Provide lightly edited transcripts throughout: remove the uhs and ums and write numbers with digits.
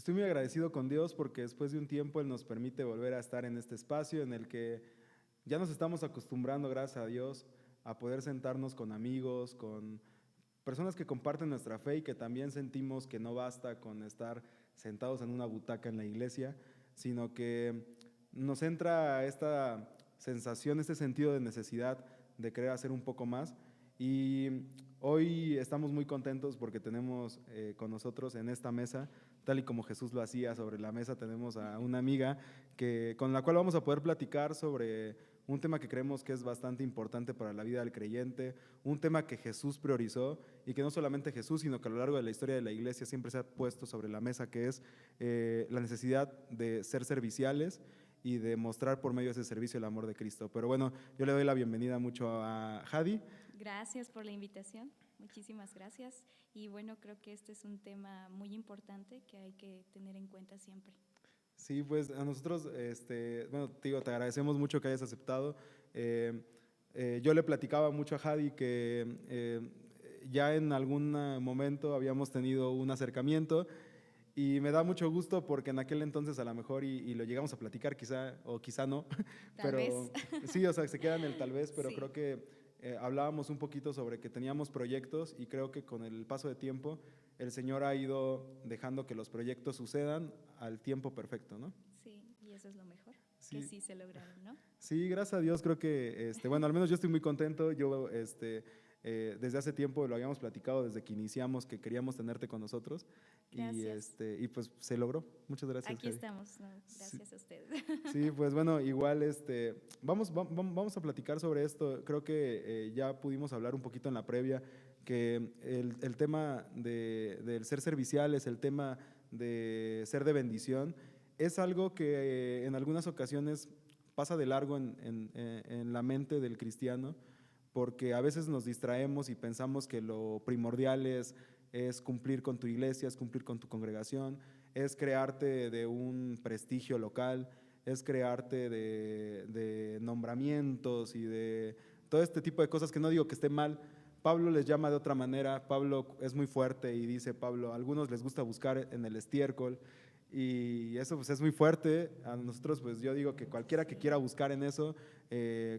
Estoy muy agradecido con Dios porque después de un tiempo Él nos permite volver a estar en este espacio en el que ya nos estamos acostumbrando, gracias a Dios, a poder sentarnos con amigos, con personas que comparten nuestra fe y que también sentimos que no basta con estar sentados en una butaca en la iglesia, sino que nos entra esta sensación, este sentido de necesidad de querer hacer un poco más. Y hoy estamos muy contentos porque tenemos con nosotros en esta mesa, tal y como Jesús lo hacía, sobre la mesa tenemos a una amiga con la cual vamos a poder platicar sobre un tema que creemos que es bastante importante para la vida del creyente, un tema que Jesús priorizó y que no solamente Jesús, sino que a lo largo de la historia de la iglesia siempre se ha puesto sobre la mesa, que es la necesidad de ser serviciales y de mostrar por medio de ese servicio el amor de Cristo. Pero bueno, yo le doy la bienvenida mucho a Jadi. Gracias por la invitación, muchísimas gracias. Y bueno, creo que este es un tema muy importante que hay que tener en cuenta siempre. Sí, pues a nosotros, bueno, te digo, te agradecemos mucho que hayas aceptado. Yo le platicaba mucho a Jadi que ya en algún momento habíamos tenido un acercamiento y me da mucho gusto porque en aquel entonces a lo mejor y lo llegamos a platicar quizá o quizá no, Tal vez. pero sí, o sea, se queda en el tal vez, pero Sí, creo que hablábamos un poquito sobre que teníamos proyectos y creo que con el paso de tiempo el Señor ha ido dejando que los proyectos sucedan al tiempo perfecto, ¿no? sí, y eso es lo mejor, que Sí, sí se lograron, ¿no? sí, gracias a Dios creo que, bueno, al menos yo estoy muy contento. Yo, desde hace tiempo lo habíamos platicado desde que iniciamos que queríamos tenerte con nosotros Gracias. y pues se logró. Muchas gracias, Aquí Jadi. estamos, no, Sí, gracias a ustedes. sí, pues bueno, igual vamos a platicar sobre esto. Creo que ya pudimos hablar un poquito en la previa que el tema del ser serviciales, el tema de ser de bendición, es algo que en algunas ocasiones pasa de largo en la mente del cristiano, porque a veces nos distraemos y pensamos que lo primordial es cumplir con tu iglesia, es cumplir con tu congregación, es crearte de un prestigio local, es crearte de nombramientos y de todo este tipo de cosas que no digo que esté mal. Pablo les llama de otra manera. Pablo es muy fuerte y dice Pablo, a algunos les gusta buscar en el estiércol y eso pues es muy fuerte. A nosotros pues yo digo que cualquiera que quiera Sí, buscar en eso,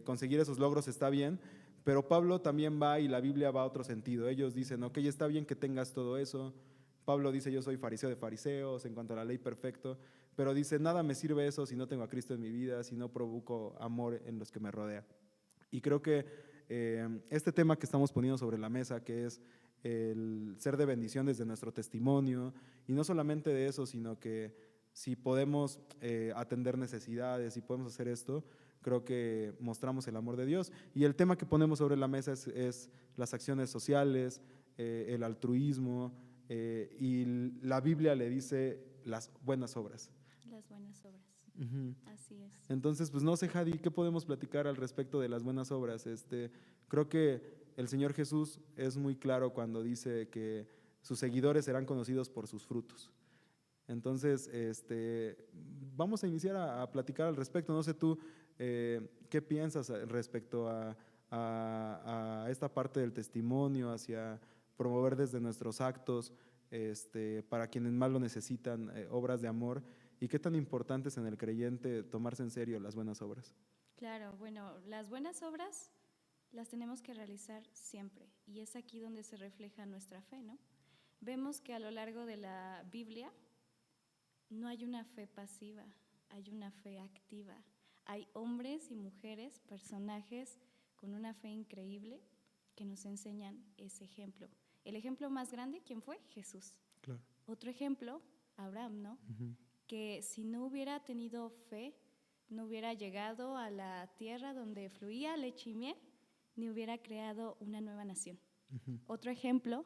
conseguir esos logros está bien, pero Pablo también va y la Biblia va a otro sentido. Ellos dicen, ok, está bien que tengas todo eso. Pablo dice, yo soy fariseo de fariseos en cuanto a la ley perfecto, pero dice, nada me sirve eso si no tengo a Cristo en mi vida, si no provoco amor en los que me rodean. Y creo que este tema que estamos poniendo sobre la mesa, que es el ser de bendición desde nuestro testimonio, y no solamente de eso, sino que si podemos atender necesidades, si podemos hacer esto, creo que mostramos el amor de Dios. Y el tema que ponemos sobre la mesa es las acciones sociales, el altruismo, y la Biblia le dice las buenas obras. las buenas obras, Ujú. así es. Entonces, pues no sé, Jadi, ¿qué podemos platicar al respecto de las buenas obras? Creo que el Señor Jesús es muy claro cuando dice que sus seguidores serán conocidos por sus frutos. Entonces, vamos a iniciar a platicar al respecto. No sé tú, ¿qué piensas respecto a esta parte del testimonio, hacia promover desde nuestros actos, para quienes más lo necesitan, obras de amor? ¿Y qué tan importante es en el creyente tomarse en serio las buenas obras? Claro, bueno, las buenas obras las tenemos que realizar siempre y es aquí donde se refleja nuestra fe, ¿no? Vemos que a lo largo de la Biblia no hay una fe pasiva, hay una fe activa. Hay hombres y mujeres, personajes con una fe increíble que nos enseñan ese ejemplo. El ejemplo más grande, ¿quién fue? Jesús. Claro. Otro ejemplo, Abraham, ¿no? Ujú. Que si no hubiera tenido fe, no hubiera llegado a la tierra donde fluía leche y miel, ni hubiera creado una nueva nación. Ujú. Otro ejemplo,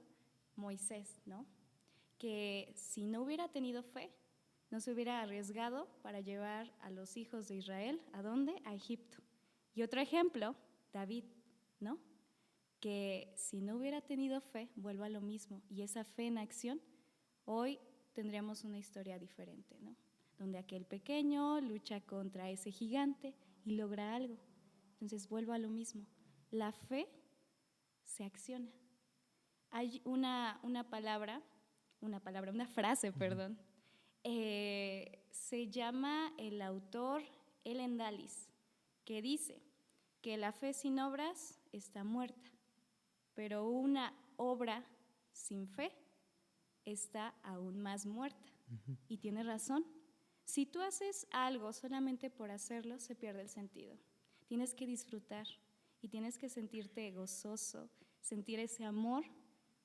Moisés, ¿no? Que si no hubiera tenido fe, no se hubiera arriesgado para llevar a los hijos de Israel, ¿a dónde? A Egipto. Y otro ejemplo, David, ¿no? Que si no hubiera tenido fe, vuelvo a lo mismo, y esa fe en acción, hoy tendríamos una historia diferente, ¿no? Donde aquel pequeño lucha contra ese gigante y logra algo. Entonces vuelvo a lo mismo, la fe se acciona. Hay una frase, Ujú. perdón, Se llama el autor Ellen Dallis, que dice que la fe sin obras está muerta, pero una obra sin fe está aún más muerta. Y tiene razón. Si tú haces algo solamente por hacerlo, se pierde el sentido. Tienes que disfrutar y tienes que sentirte gozoso, sentir ese amor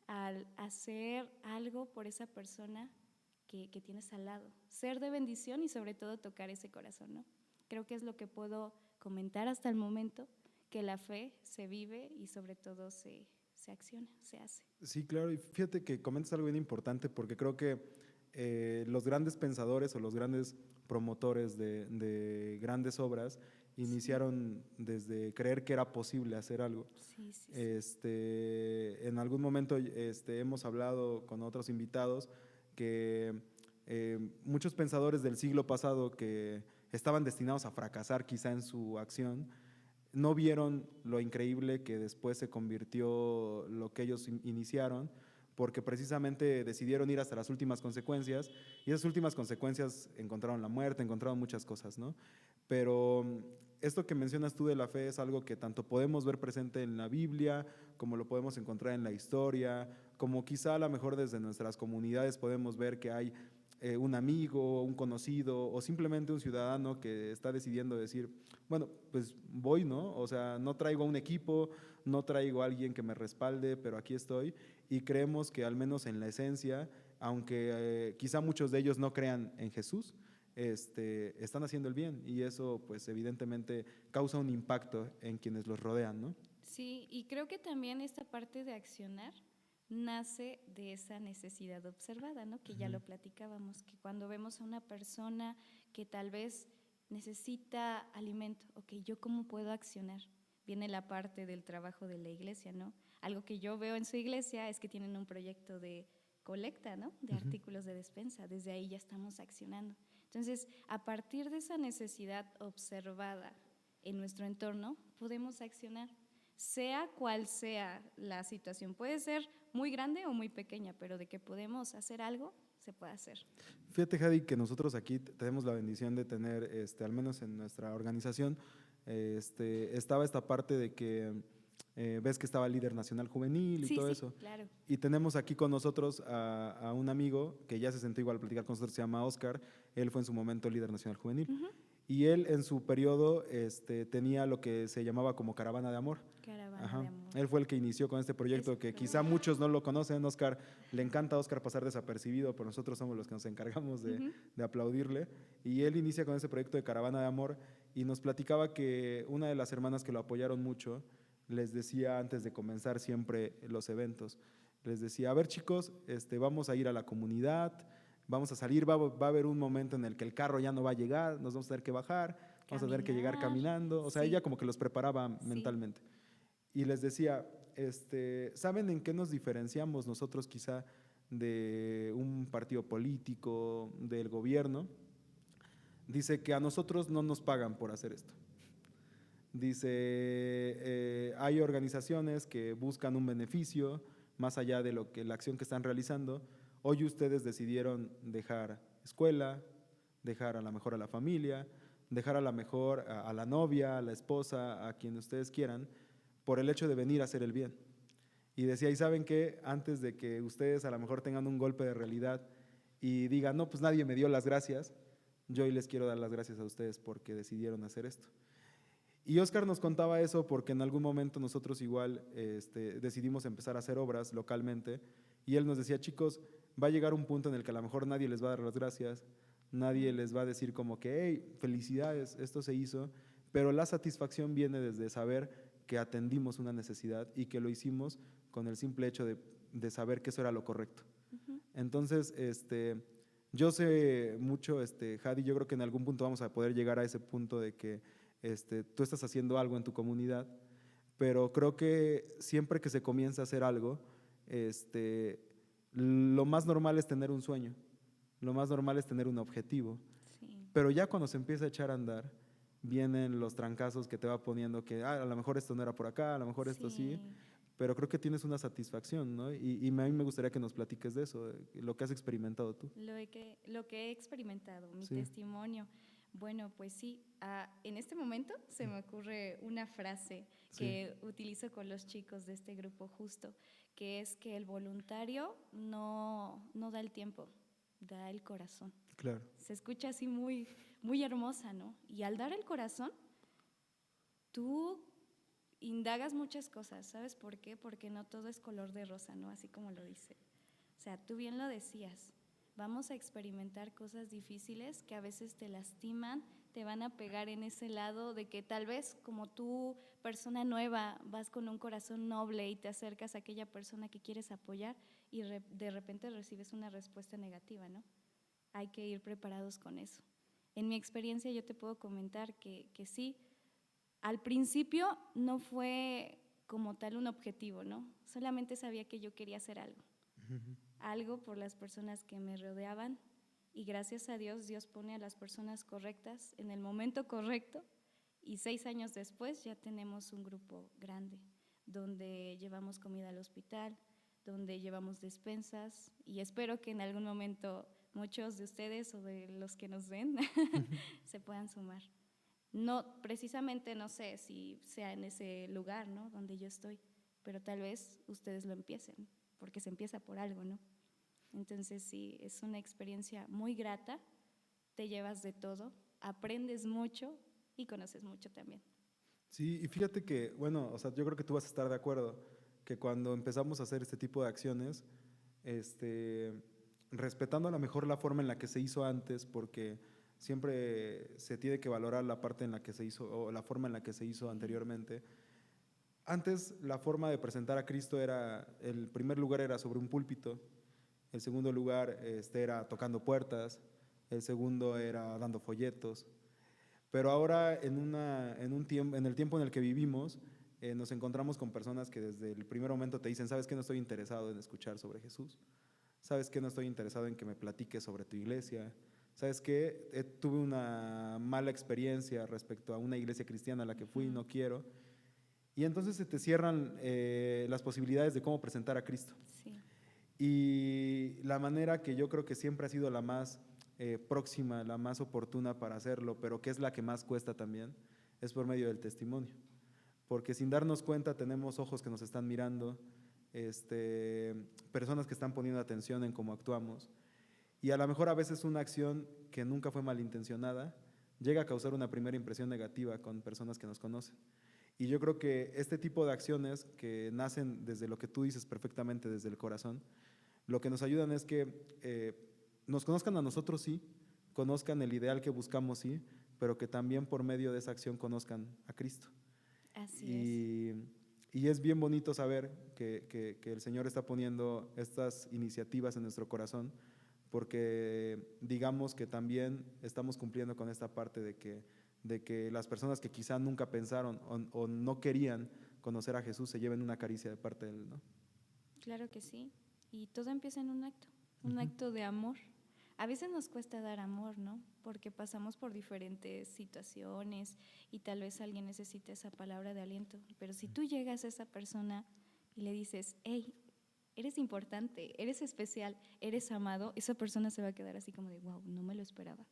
al hacer algo por esa persona que tienes al lado. Ser de bendición y sobre todo tocar ese corazón, ¿no? Creo que es lo que puedo comentar hasta el momento, que la fe se vive y sobre todo se acciona, se hace. Sí, claro, y fíjate que comentas algo bien importante porque creo que los grandes pensadores o los grandes promotores de grandes obras iniciaron desde creer que era posible hacer algo. Sí, sí, sí. En algún momento hemos hablado con otros invitados que muchos pensadores del siglo pasado que estaban destinados a fracasar quizá en su acción, no vieron lo increíble que después se convirtió lo que ellos iniciaron, porque precisamente decidieron ir hasta las últimas consecuencias, y esas últimas consecuencias encontraron la muerte, encontraron muchas cosas, ¿no? Pero esto que mencionas tú de la fe es algo que tanto podemos ver presente en la Biblia, como lo podemos encontrar en la historia, como quizá a lo mejor desde nuestras comunidades podemos ver que hay un amigo, un conocido o simplemente un ciudadano que está decidiendo decir, bueno, pues voy, ¿no? O sea, no traigo un equipo, no traigo a alguien que me respalde, pero aquí estoy, y creemos que al menos en la esencia, aunque quizá muchos de ellos no crean en Jesús, están haciendo el bien, y eso pues evidentemente causa un impacto en quienes los rodean, ¿no? Sí, y creo que también esta parte de accionar nace de esa necesidad observada, ¿no? Que ya lo platicábamos, que cuando vemos a una persona que tal vez necesita alimento, ok, ¿yo cómo puedo accionar? Viene la parte del trabajo de la iglesia, ¿no? Algo que yo veo en su iglesia es que tienen un proyecto de colecta, ¿no? De artículos de despensa, desde ahí ya estamos accionando. Entonces, a partir de esa necesidad observada en nuestro entorno, podemos accionar, sea cual sea la situación. Puede ser muy grande o muy pequeña, pero de que podemos hacer algo, se puede hacer. Fíjate, Jadi, que nosotros aquí tenemos la bendición de tener, al menos en nuestra organización, estaba esta parte de que ves que estaba el líder nacional juvenil y Sí, todo sí, eso. claro. Y tenemos aquí con nosotros a un amigo que ya se sentó igual a platicar con nosotros, se llama Oscar. Él fue en su momento líder nacional juvenil. Y él en su periodo tenía lo que se llamaba como Caravana de Amor. Caravana de Amor. Él fue el que inició con este proyecto que quizá muchos no lo conocen. Oscar, le encanta a Oscar pasar desapercibido, pero nosotros somos los que nos encargamos de aplaudirle. Y él inicia con ese proyecto de Caravana de Amor y nos platicaba que una de las hermanas que lo apoyaron mucho les decía antes de comenzar siempre los eventos, les decía, a ver chicos, vamos a ir a la comunidad, vamos a salir, va a haber un momento en el que el carro ya no va a llegar, nos vamos a tener que bajar, vamos a tener que llegar caminando. O sea, sí. ella como que los preparaba mentalmente. Y les decía, ¿saben en qué nos diferenciamos nosotros quizá de un partido político, del gobierno? Dice que a nosotros no nos pagan por hacer esto. Dice, hay organizaciones que buscan un beneficio más allá de lo que la acción que están realizando. Hoy ustedes decidieron dejar escuela, dejar a lo mejor a la familia, dejar a lo mejor a la novia, a la esposa, a quien ustedes quieran, por el hecho de venir a hacer el bien. Y decía, ¿y saben qué? Antes de que ustedes a lo mejor tengan un golpe de realidad y digan, no, pues nadie me dio las gracias, yo hoy les quiero dar las gracias a ustedes porque decidieron hacer esto. Y Oscar nos contaba eso porque en algún momento nosotros igual decidimos empezar a hacer obras localmente y él nos decía, chicos, va a llegar un punto en el que a lo mejor nadie les va a dar las gracias, nadie les va a decir como que, hey, felicidades, esto se hizo, pero la satisfacción viene desde saber que atendimos una necesidad y que lo hicimos con el simple hecho de saber que eso era lo correcto. Entonces, yo sé mucho, Jadi, yo creo que en algún punto vamos a poder llegar a ese punto de que tú estás haciendo algo en tu comunidad, pero creo que siempre que se comienza a hacer algo, lo más normal es tener un sueño, lo más normal es tener un objetivo, pero ya cuando se empieza a echar a andar, vienen los trancazos que te va poniendo que a lo mejor esto no era por acá, a lo mejor esto sí, pero creo que tienes una satisfacción, ¿no? Y a mí me gustaría que nos platiques de eso, lo que has experimentado tú. Lo que he experimentado, mi Sí. testimonio. Bueno, pues sí, en este momento se me ocurre una frase Sí. que utilizo con los chicos de este grupo justo, que es que el voluntario no da el tiempo, da el corazón. Claro. Se escucha así muy, muy hermosa, ¿no? Y al dar el corazón, tú indagas muchas cosas, ¿sabes por qué? Porque no todo es color de rosa, ¿no? Así como lo dice. O sea, tú bien lo decías, vamos a experimentar cosas difíciles que a veces te lastiman, te van a pegar en ese lado de que tal vez como tú, persona nueva, vas con un corazón noble y te acercas a aquella persona que quieres apoyar y de repente recibes una respuesta negativa, ¿no? Hay que ir preparados con eso. En mi experiencia yo te puedo comentar que sí, al principio no fue como tal un objetivo, ¿no? Solamente sabía que yo quería hacer algo, algo por las personas que me rodeaban y gracias a Dios, Dios pone a las personas correctas en el momento correcto y 6 años después ya tenemos un grupo grande donde llevamos comida al hospital, donde llevamos despensas y espero que en algún momento muchos de ustedes o de los que nos ven se puedan sumar. No, precisamente no sé si sea en ese lugar, ¿no? Donde yo estoy, pero tal vez ustedes lo empiecen, porque se empieza por algo, ¿no? Entonces sí, es una experiencia muy grata, te llevas de todo, aprendes mucho y conoces mucho también. Sí, y fíjate que, bueno, o sea, yo creo que tú vas a estar de acuerdo que cuando empezamos a hacer este tipo de acciones, este, respetando a lo mejor la forma en la que se hizo antes, porque siempre se tiene que valorar la parte en la que se hizo o la forma en la que se hizo anteriormente. Antes la forma de presentar a Cristo era, el primer lugar era sobre un púlpito, el segundo lugar era tocando puertas, el segundo era dando folletos. Pero ahora en el tiempo en el que vivimos, nos encontramos con personas que desde el primer momento te dicen, ¿sabes qué? No estoy interesado en escuchar sobre Jesús. ¿Sabes qué? No estoy interesado en que me platiques sobre tu iglesia. ¿Sabes qué? Tuve una mala experiencia respecto a una iglesia cristiana a la que fui y no quiero. Y entonces se te cierran las posibilidades de cómo presentar a Cristo. Sí. Y la manera que yo creo que siempre ha sido la más próxima, la más oportuna para hacerlo, pero que es la que más cuesta también, es por medio del testimonio. Porque sin darnos cuenta tenemos ojos que nos están mirando, personas que están poniendo atención en cómo actuamos. Y a lo mejor a veces una acción que nunca fue malintencionada llega a causar una primera impresión negativa con personas que nos conocen. Y yo creo que este tipo de acciones que nacen desde lo que tú dices perfectamente, desde el corazón, lo que nos ayudan es que nos conozcan a nosotros, sí, conozcan el ideal que buscamos, sí, pero que también por medio de esa acción conozcan a Cristo. Así es. Y es bien bonito saber que el Señor está poniendo estas iniciativas en nuestro corazón, porque digamos que también estamos cumpliendo con esta parte de que las personas que quizá nunca pensaron o no querían conocer a Jesús se lleven una caricia de parte de Él, ¿no? Claro que sí. Y todo empieza en un acto de amor. A veces nos cuesta dar amor, ¿no? Porque pasamos por diferentes situaciones y tal vez alguien necesite esa palabra de aliento. Pero si tú llegas a esa persona y le dices, hey, eres importante, eres especial, eres amado, esa persona se va a quedar así como de, wow, no me lo esperaba.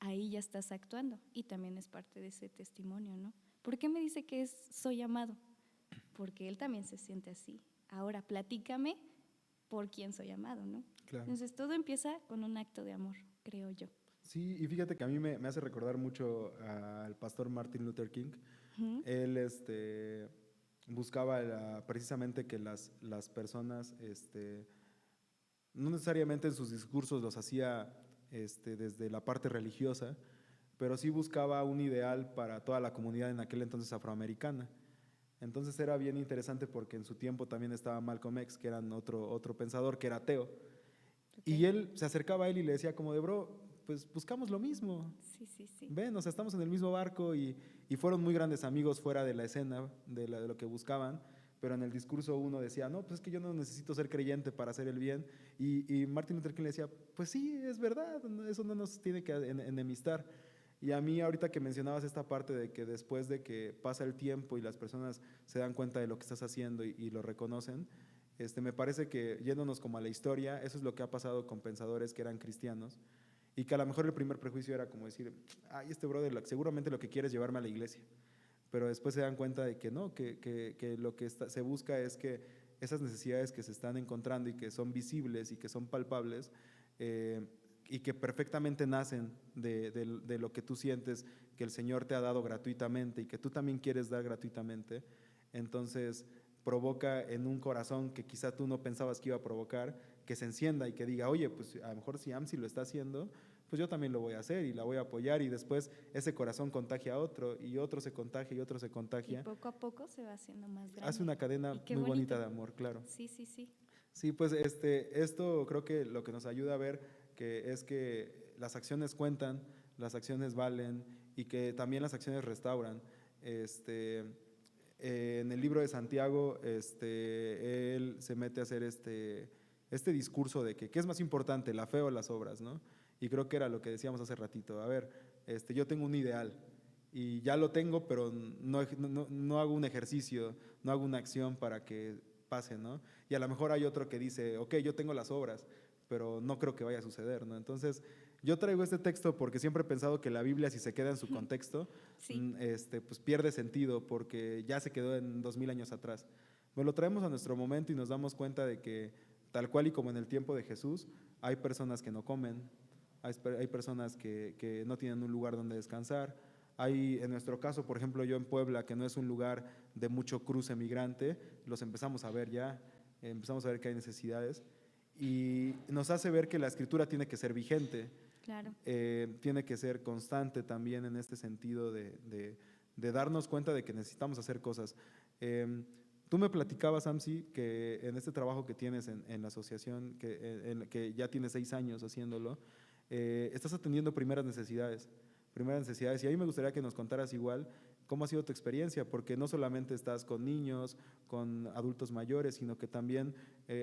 Ahí ya estás actuando y también es parte de ese testimonio, ¿no? ¿Por qué me dice que soy amado? Porque él también se siente así. Ahora, platícame por quién soy amado, ¿no? Claro. Entonces, todo empieza con un acto de amor, creo yo. Sí, y fíjate que a mí me hace recordar mucho al pastor Martin Luther King. Uh-huh. Él buscaba precisamente que las personas, no necesariamente en sus discursos los hacía desde la parte religiosa, pero sí buscaba un ideal para toda la comunidad en aquel entonces afroamericana. Entonces era bien interesante porque en su tiempo también estaba Malcolm X, que era otro pensador que era ateo. Okay. Y él se acercaba a él y le decía como de, bro, pues buscamos lo mismo. Sí, sí, sí. Ven, o sea, estamos en el mismo barco y fueron muy grandes amigos fuera de la escena, de lo que buscaban, pero en el discurso uno decía, no, pues es que yo no necesito ser creyente para hacer el bien. Y Martin Luther King le decía, pues sí, es verdad, eso no nos tiene que enemistar. Y a mí ahorita que mencionabas esta parte de que después de que pasa el tiempo y las personas se dan cuenta de lo que estás haciendo y lo reconocen, me parece que yéndonos como a la historia, eso es lo que ha pasado con pensadores que eran cristianos y que a lo mejor el primer prejuicio era como decir, ay, este brother seguramente lo que quiere es llevarme a la iglesia, pero después se dan cuenta de que no, que lo que se busca es que esas necesidades que se están encontrando y que son visibles y que son palpables, eh, y que perfectamente nacen de lo que tú sientes que el Señor te ha dado gratuitamente y que tú también quieres dar gratuitamente, entonces provoca en un corazón que quizá tú no pensabas que iba a provocar, que se encienda y que diga, oye, pues a lo mejor si AMSI lo está haciendo, pues yo también lo voy a hacer y la voy a apoyar, y después ese corazón contagia a otro y otro se contagia y otro se Y contagia. poco a poco se va haciendo más grande. Hace una cadena Y qué muy bonita bonito. de amor, claro. Sí, sí, sí. Sí, pues esto creo que lo que nos ayuda a ver que es que las acciones cuentan, las acciones valen y que también las acciones restauran. En el libro de Santiago, él se mete a hacer este discurso de que ¿qué es más importante, la fe o las obras?, ¿no? Y creo que era lo que decíamos hace ratito. A ver, yo tengo un ideal y ya lo tengo, pero no hago un ejercicio, no hago una acción para que pase, ¿no? Y a lo mejor hay otro que dice, ok, yo tengo las obras, pero no creo que vaya a suceder, ¿no? Entonces, yo traigo este texto porque siempre he pensado que la Biblia, si se queda en su contexto, Sí. pues pierde sentido porque ya se quedó en 2000 años atrás. Pues lo traemos a nuestro momento y nos damos cuenta de que, tal cual y como en el tiempo de Jesús, hay personas que no comen, hay personas que no tienen un lugar donde descansar. Hay, en nuestro caso, por ejemplo, yo en Puebla, que no es un lugar de mucho cruce migrante, los empezamos a ver ya, empezamos a ver que hay necesidades y nos hace ver que la escritura tiene que ser vigente, Claro. tiene que ser constante también en este sentido de darnos cuenta de que necesitamos hacer cosas. Tú me platicabas, Amsi, que en este trabajo que tienes en la asociación, que ya tienes 6 años haciéndolo, estás atendiendo primeras necesidades. Y a mí me gustaría que nos contaras igual cómo ha sido tu experiencia, porque no solamente estás con niños, con adultos mayores, sino que también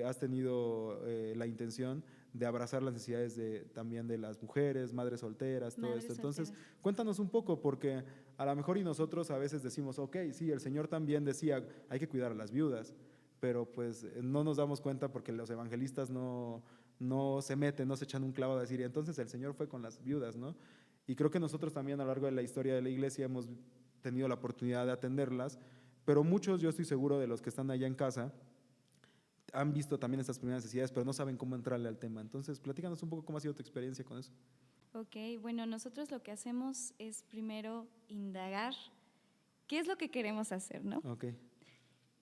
has tenido la intención de abrazar las necesidades también de las mujeres, madres solteras, todo Madres esto. Entonces, solteras. cuéntanos un poco, porque a lo mejor y nosotros a veces decimos, ok, sí, el Señor también decía, hay que cuidar a las viudas, pero pues no nos damos cuenta porque los evangelistas no se meten, no se echan un clavo a decir, y entonces el Señor fue con las viudas, ¿no? Y creo que nosotros también a lo largo de la historia de la iglesia hemos tenido la oportunidad de atenderlas, pero muchos, yo estoy seguro de los que están allá en casa, han visto también estas primeras necesidades, pero no saben cómo entrarle al tema. Entonces, platícanos un poco cómo ha sido tu experiencia con eso. Ok, bueno, nosotros lo que hacemos es primero indagar qué es lo que queremos hacer, ¿no? Ok.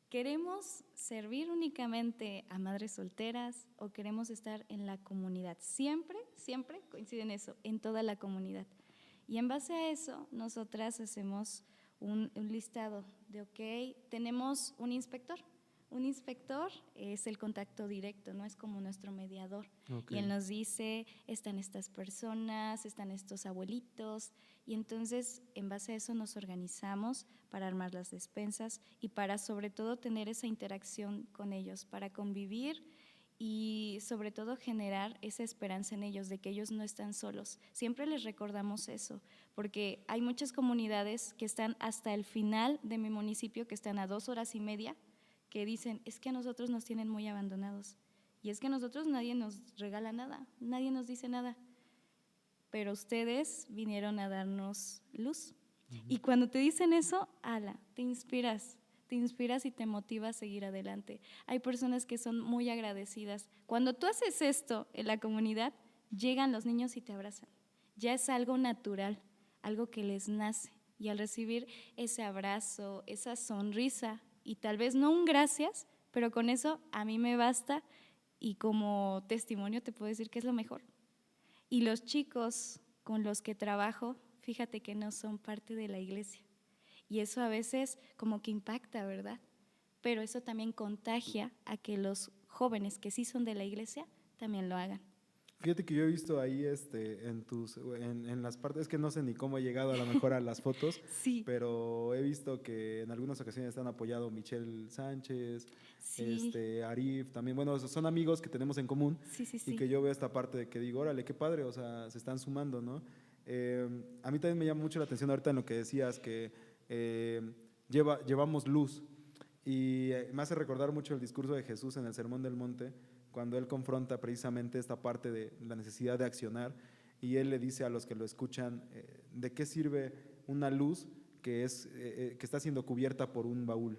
¿Queremos servir únicamente a madres solteras o queremos estar en la comunidad? Siempre, siempre coincide en eso, en toda la comunidad. Y en base a eso, nosotras hacemos un listado de, ok, tenemos un inspector. Un inspector es el contacto directo, no es como nuestro mediador. Okay. Y él nos dice, están estas personas, están estos abuelitos, y entonces en base a eso nos organizamos para armar las despensas y para sobre todo tener esa interacción con ellos, para convivir y sobre todo generar esa esperanza en ellos de que ellos no están solos. Siempre les recordamos eso, porque hay muchas comunidades que están hasta el final de mi municipio, que están a 2 horas y media, que dicen, es que a nosotros nos tienen muy abandonados, y es que a nosotros nadie nos regala nada, nadie nos dice nada, pero ustedes vinieron a darnos luz. Y cuando te dicen eso, ala, te inspiras y te motiva a seguir adelante. Hay personas que son muy agradecidas. Cuando tú haces esto en la comunidad, llegan los niños y te abrazan. Ya es algo natural, algo que les nace. Y al recibir ese abrazo, esa sonrisa, y tal vez no un gracias, pero con eso a mí me basta, y como testimonio te puedo decir que es lo mejor. Y los chicos con los que trabajo, fíjate que no son parte de la iglesia. Y eso a veces como que impacta, ¿verdad? Pero eso también contagia a que los jóvenes que sí son de la iglesia también lo hagan. Fíjate que yo he visto ahí en las partes, es que no sé ni cómo he llegado a lo mejor a las fotos, Sí. pero he visto que en algunas ocasiones han apoyado Michelle Sánchez, Sí. Arif, también, bueno, son amigos que tenemos en común Sí, sí, y sí. que yo veo esta parte de que digo, órale, qué padre, o sea, se están sumando, ¿no? A mí también me llama mucho la atención ahorita en lo que decías, que llevamos luz. Y me hace recordar mucho el discurso de Jesús en el Sermón del Monte, cuando él confronta precisamente esta parte de la necesidad de accionar, y él le dice a los que lo escuchan, ¿de qué sirve una luz que está siendo cubierta por un baúl?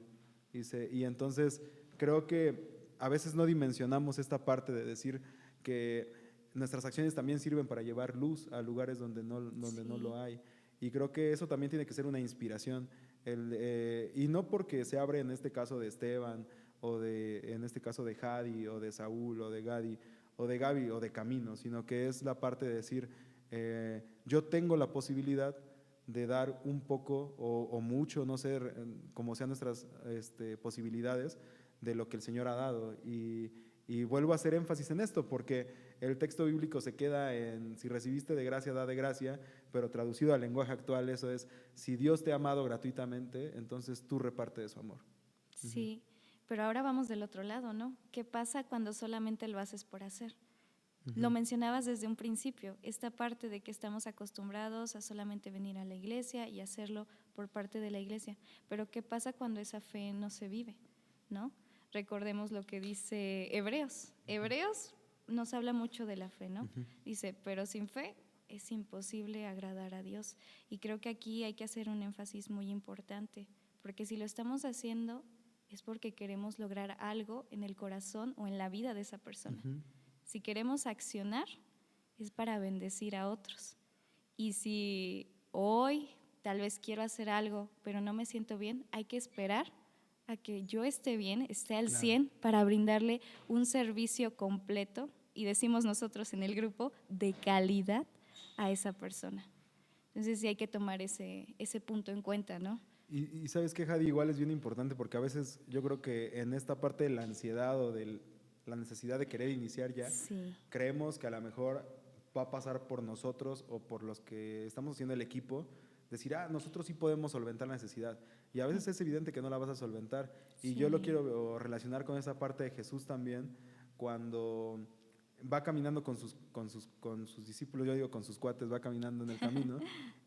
Dice, y entonces creo que a veces no dimensionamos esta parte de decir que nuestras acciones también sirven para llevar luz a lugares donde no lo hay. Y creo que eso también tiene que ser una inspiración. Y no porque se abre en este caso de Esteban, en este caso de Jadi, o de Saúl, o de Gadi, o de Gaby, o de Camino, sino que es la parte de decir, yo tengo la posibilidad de dar un poco o mucho, no sé, como sean nuestras posibilidades, de lo que el Señor ha dado. Y vuelvo a hacer énfasis en esto, porque el texto bíblico se queda en, si recibiste de gracia, da de gracia, pero traducido al lenguaje actual eso es, si Dios te ha amado gratuitamente, entonces tú reparte de su amor. Sí, pero ahora vamos del otro lado, ¿no? ¿Qué pasa cuando solamente lo haces por hacer? Lo mencionabas desde un principio, esta parte de que estamos acostumbrados a solamente venir a la iglesia y hacerlo por parte de la iglesia, pero ¿qué pasa cuando esa fe no se vive, ¿no? Recordemos lo que dice Hebreos. Hebreos nos habla mucho de la fe, ¿no? Dice, pero sin fe es imposible agradar a Dios. Y creo que aquí hay que hacer un énfasis muy importante, porque si lo estamos haciendo es porque queremos lograr algo en el corazón o en la vida de esa persona. Si queremos accionar, es para bendecir a otros. Y si hoy tal vez quiero hacer algo, pero no me siento bien, hay que esperar a que yo esté bien, esté al 100 para brindarle un servicio completo, y decimos nosotros en el grupo, de calidad a esa persona. Entonces sí hay que tomar ese punto en cuenta, ¿no? Y sabes que, Jadi, igual es bien importante, porque a veces yo creo que en esta parte de la ansiedad o de la necesidad de querer iniciar ya, creemos que a lo mejor va a pasar por nosotros o por los que estamos haciendo el equipo, decir, nosotros sí podemos solventar la necesidad. Y a veces es evidente que no la vas a solventar. Y yo lo quiero relacionar con esa parte de Jesús también, cuando va caminando con sus discípulos, yo digo con sus cuates, va caminando en el camino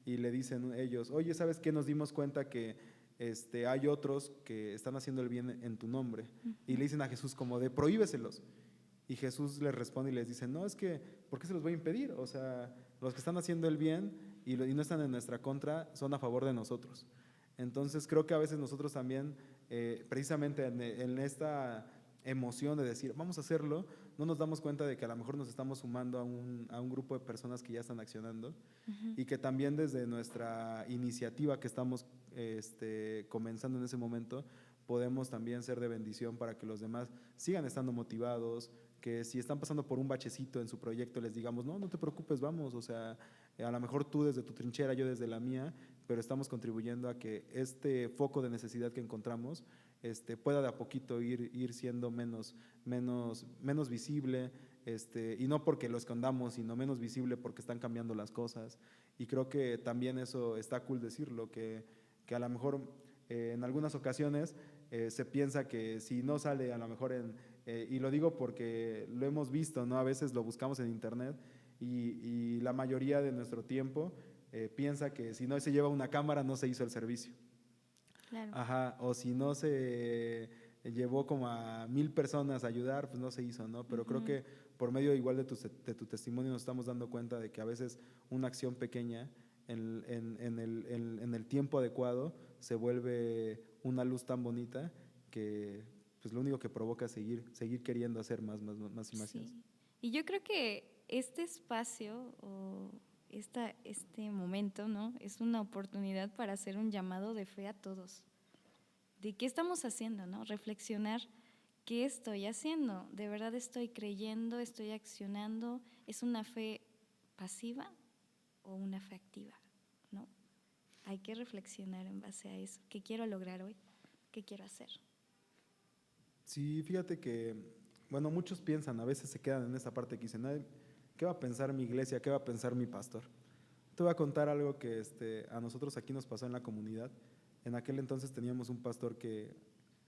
y le dicen ellos, oye, ¿sabes qué? Nos dimos cuenta que hay otros que están haciendo el bien en tu nombre. Y le dicen a Jesús como de, prohíbeselos. Y Jesús les responde y les dice, no, es que, ¿por qué se los voy a impedir? O sea, los que están haciendo el bien y no están en nuestra contra son a favor de nosotros. Entonces creo que a veces nosotros también, precisamente en esta emoción de decir, vamos a hacerlo, no nos damos cuenta de que a lo mejor nos estamos sumando a un grupo de personas que ya están accionando, y que también desde nuestra iniciativa que estamos comenzando en ese momento, podemos también ser de bendición para que los demás sigan estando motivados, que si están pasando por un bachecito en su proyecto les digamos, no te preocupes, vamos, o sea, a lo mejor tú desde tu trinchera, yo desde la mía, pero estamos contribuyendo a que este foco de necesidad que encontramos pueda de a poquito ir siendo menos visible, y no porque lo escondamos, sino menos visible porque están cambiando las cosas. Y creo que también eso está cool decirlo, que a lo mejor en algunas ocasiones se piensa que si no sale a lo mejor y lo digo porque lo hemos visto, ¿no? A veces lo buscamos en internet y la mayoría de nuestro tiempo piensa que si no se lleva una cámara no se hizo el servicio. Claro. Ajá, o si no se llevó como a 1000 personas a ayudar, pues no se hizo, ¿no? Pero creo que por medio igual de tu testimonio nos estamos dando cuenta de que a veces una acción pequeña en el tiempo adecuado se vuelve una luz tan bonita que pues lo único que provoca es seguir queriendo hacer más y más. Sí. Y yo creo que este espacio o este momento, ¿no? Es una oportunidad para hacer un llamado de fe a todos. ¿De qué estamos haciendo, no? Reflexionar, ¿qué estoy haciendo? ¿De verdad estoy creyendo, estoy accionando? ¿Es una fe pasiva o una fe activa, no? Hay que reflexionar en base a eso. ¿Qué quiero lograr hoy? ¿Qué quiero hacer? Sí, fíjate que, bueno, muchos piensan, a veces se quedan en esa parte que dicen, "Ay, ¿qué va a pensar mi iglesia? ¿Qué va a pensar mi pastor?" Te voy a contar algo que a nosotros aquí nos pasó en la comunidad. En aquel entonces teníamos un pastor que,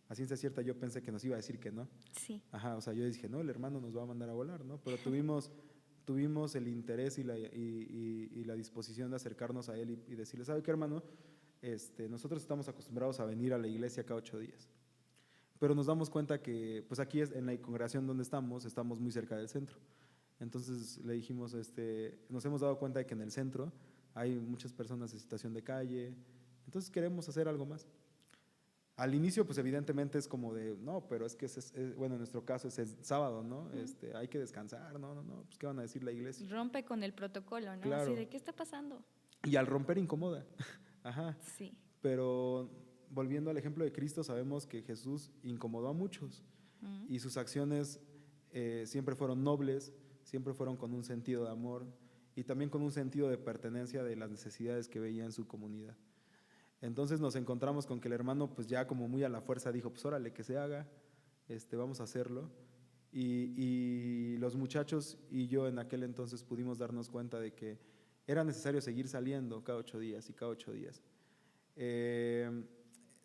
a ciencia cierta, yo pensé que nos iba a decir que no. Sí. Ajá, o sea, yo dije, no, el hermano nos va a mandar a volar, ¿no? Pero tuvimos tuvimos el interés y la disposición de acercarnos a él y decirle, ¿sabe qué, hermano? Nosotros estamos acostumbrados a venir a la iglesia cada 8 días, pero nos damos cuenta que pues aquí en la congregación donde estamos muy cerca del centro. Entonces le dijimos, nos hemos dado cuenta de que en el centro hay muchas personas en situación de calle, entonces queremos hacer algo más. Al inicio, pues evidentemente es como de, no, pero es que bueno, en nuestro caso es el sábado, ¿no? Hay que descansar, no, pues ¿qué van a decir la iglesia? Rompe con el protocolo, ¿no? Claro. Así de, ¿qué está pasando? Y al romper incomoda, ajá. Sí. Pero volviendo al ejemplo de Cristo, sabemos que Jesús incomodó a muchos y sus acciones siempre fueron nobles, siempre fueron con un sentido de amor y también con un sentido de pertenencia de las necesidades que veía en su comunidad. Entonces nos encontramos con que el hermano pues ya como muy a la fuerza dijo, pues órale, que se haga, vamos a hacerlo. Y los muchachos y yo en aquel entonces pudimos darnos cuenta de que era necesario seguir saliendo cada 8 días y cada 8 días.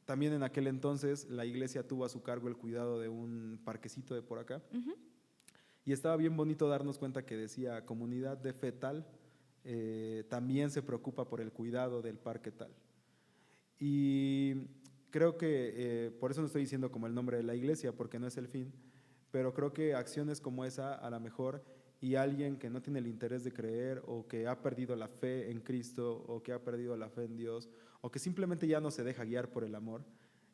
También en aquel entonces la iglesia tuvo a su cargo el cuidado de un parquecito de por acá. Y estaba bien bonito darnos cuenta que decía comunidad de fe tal, también se preocupa por el cuidado del parque tal. Y creo que por eso no estoy diciendo como el nombre de la iglesia, porque no es el fin, pero creo que acciones como esa a lo mejor y alguien que no tiene el interés de creer o que ha perdido la fe en Cristo o que ha perdido la fe en Dios o que simplemente ya no se deja guiar por el amor,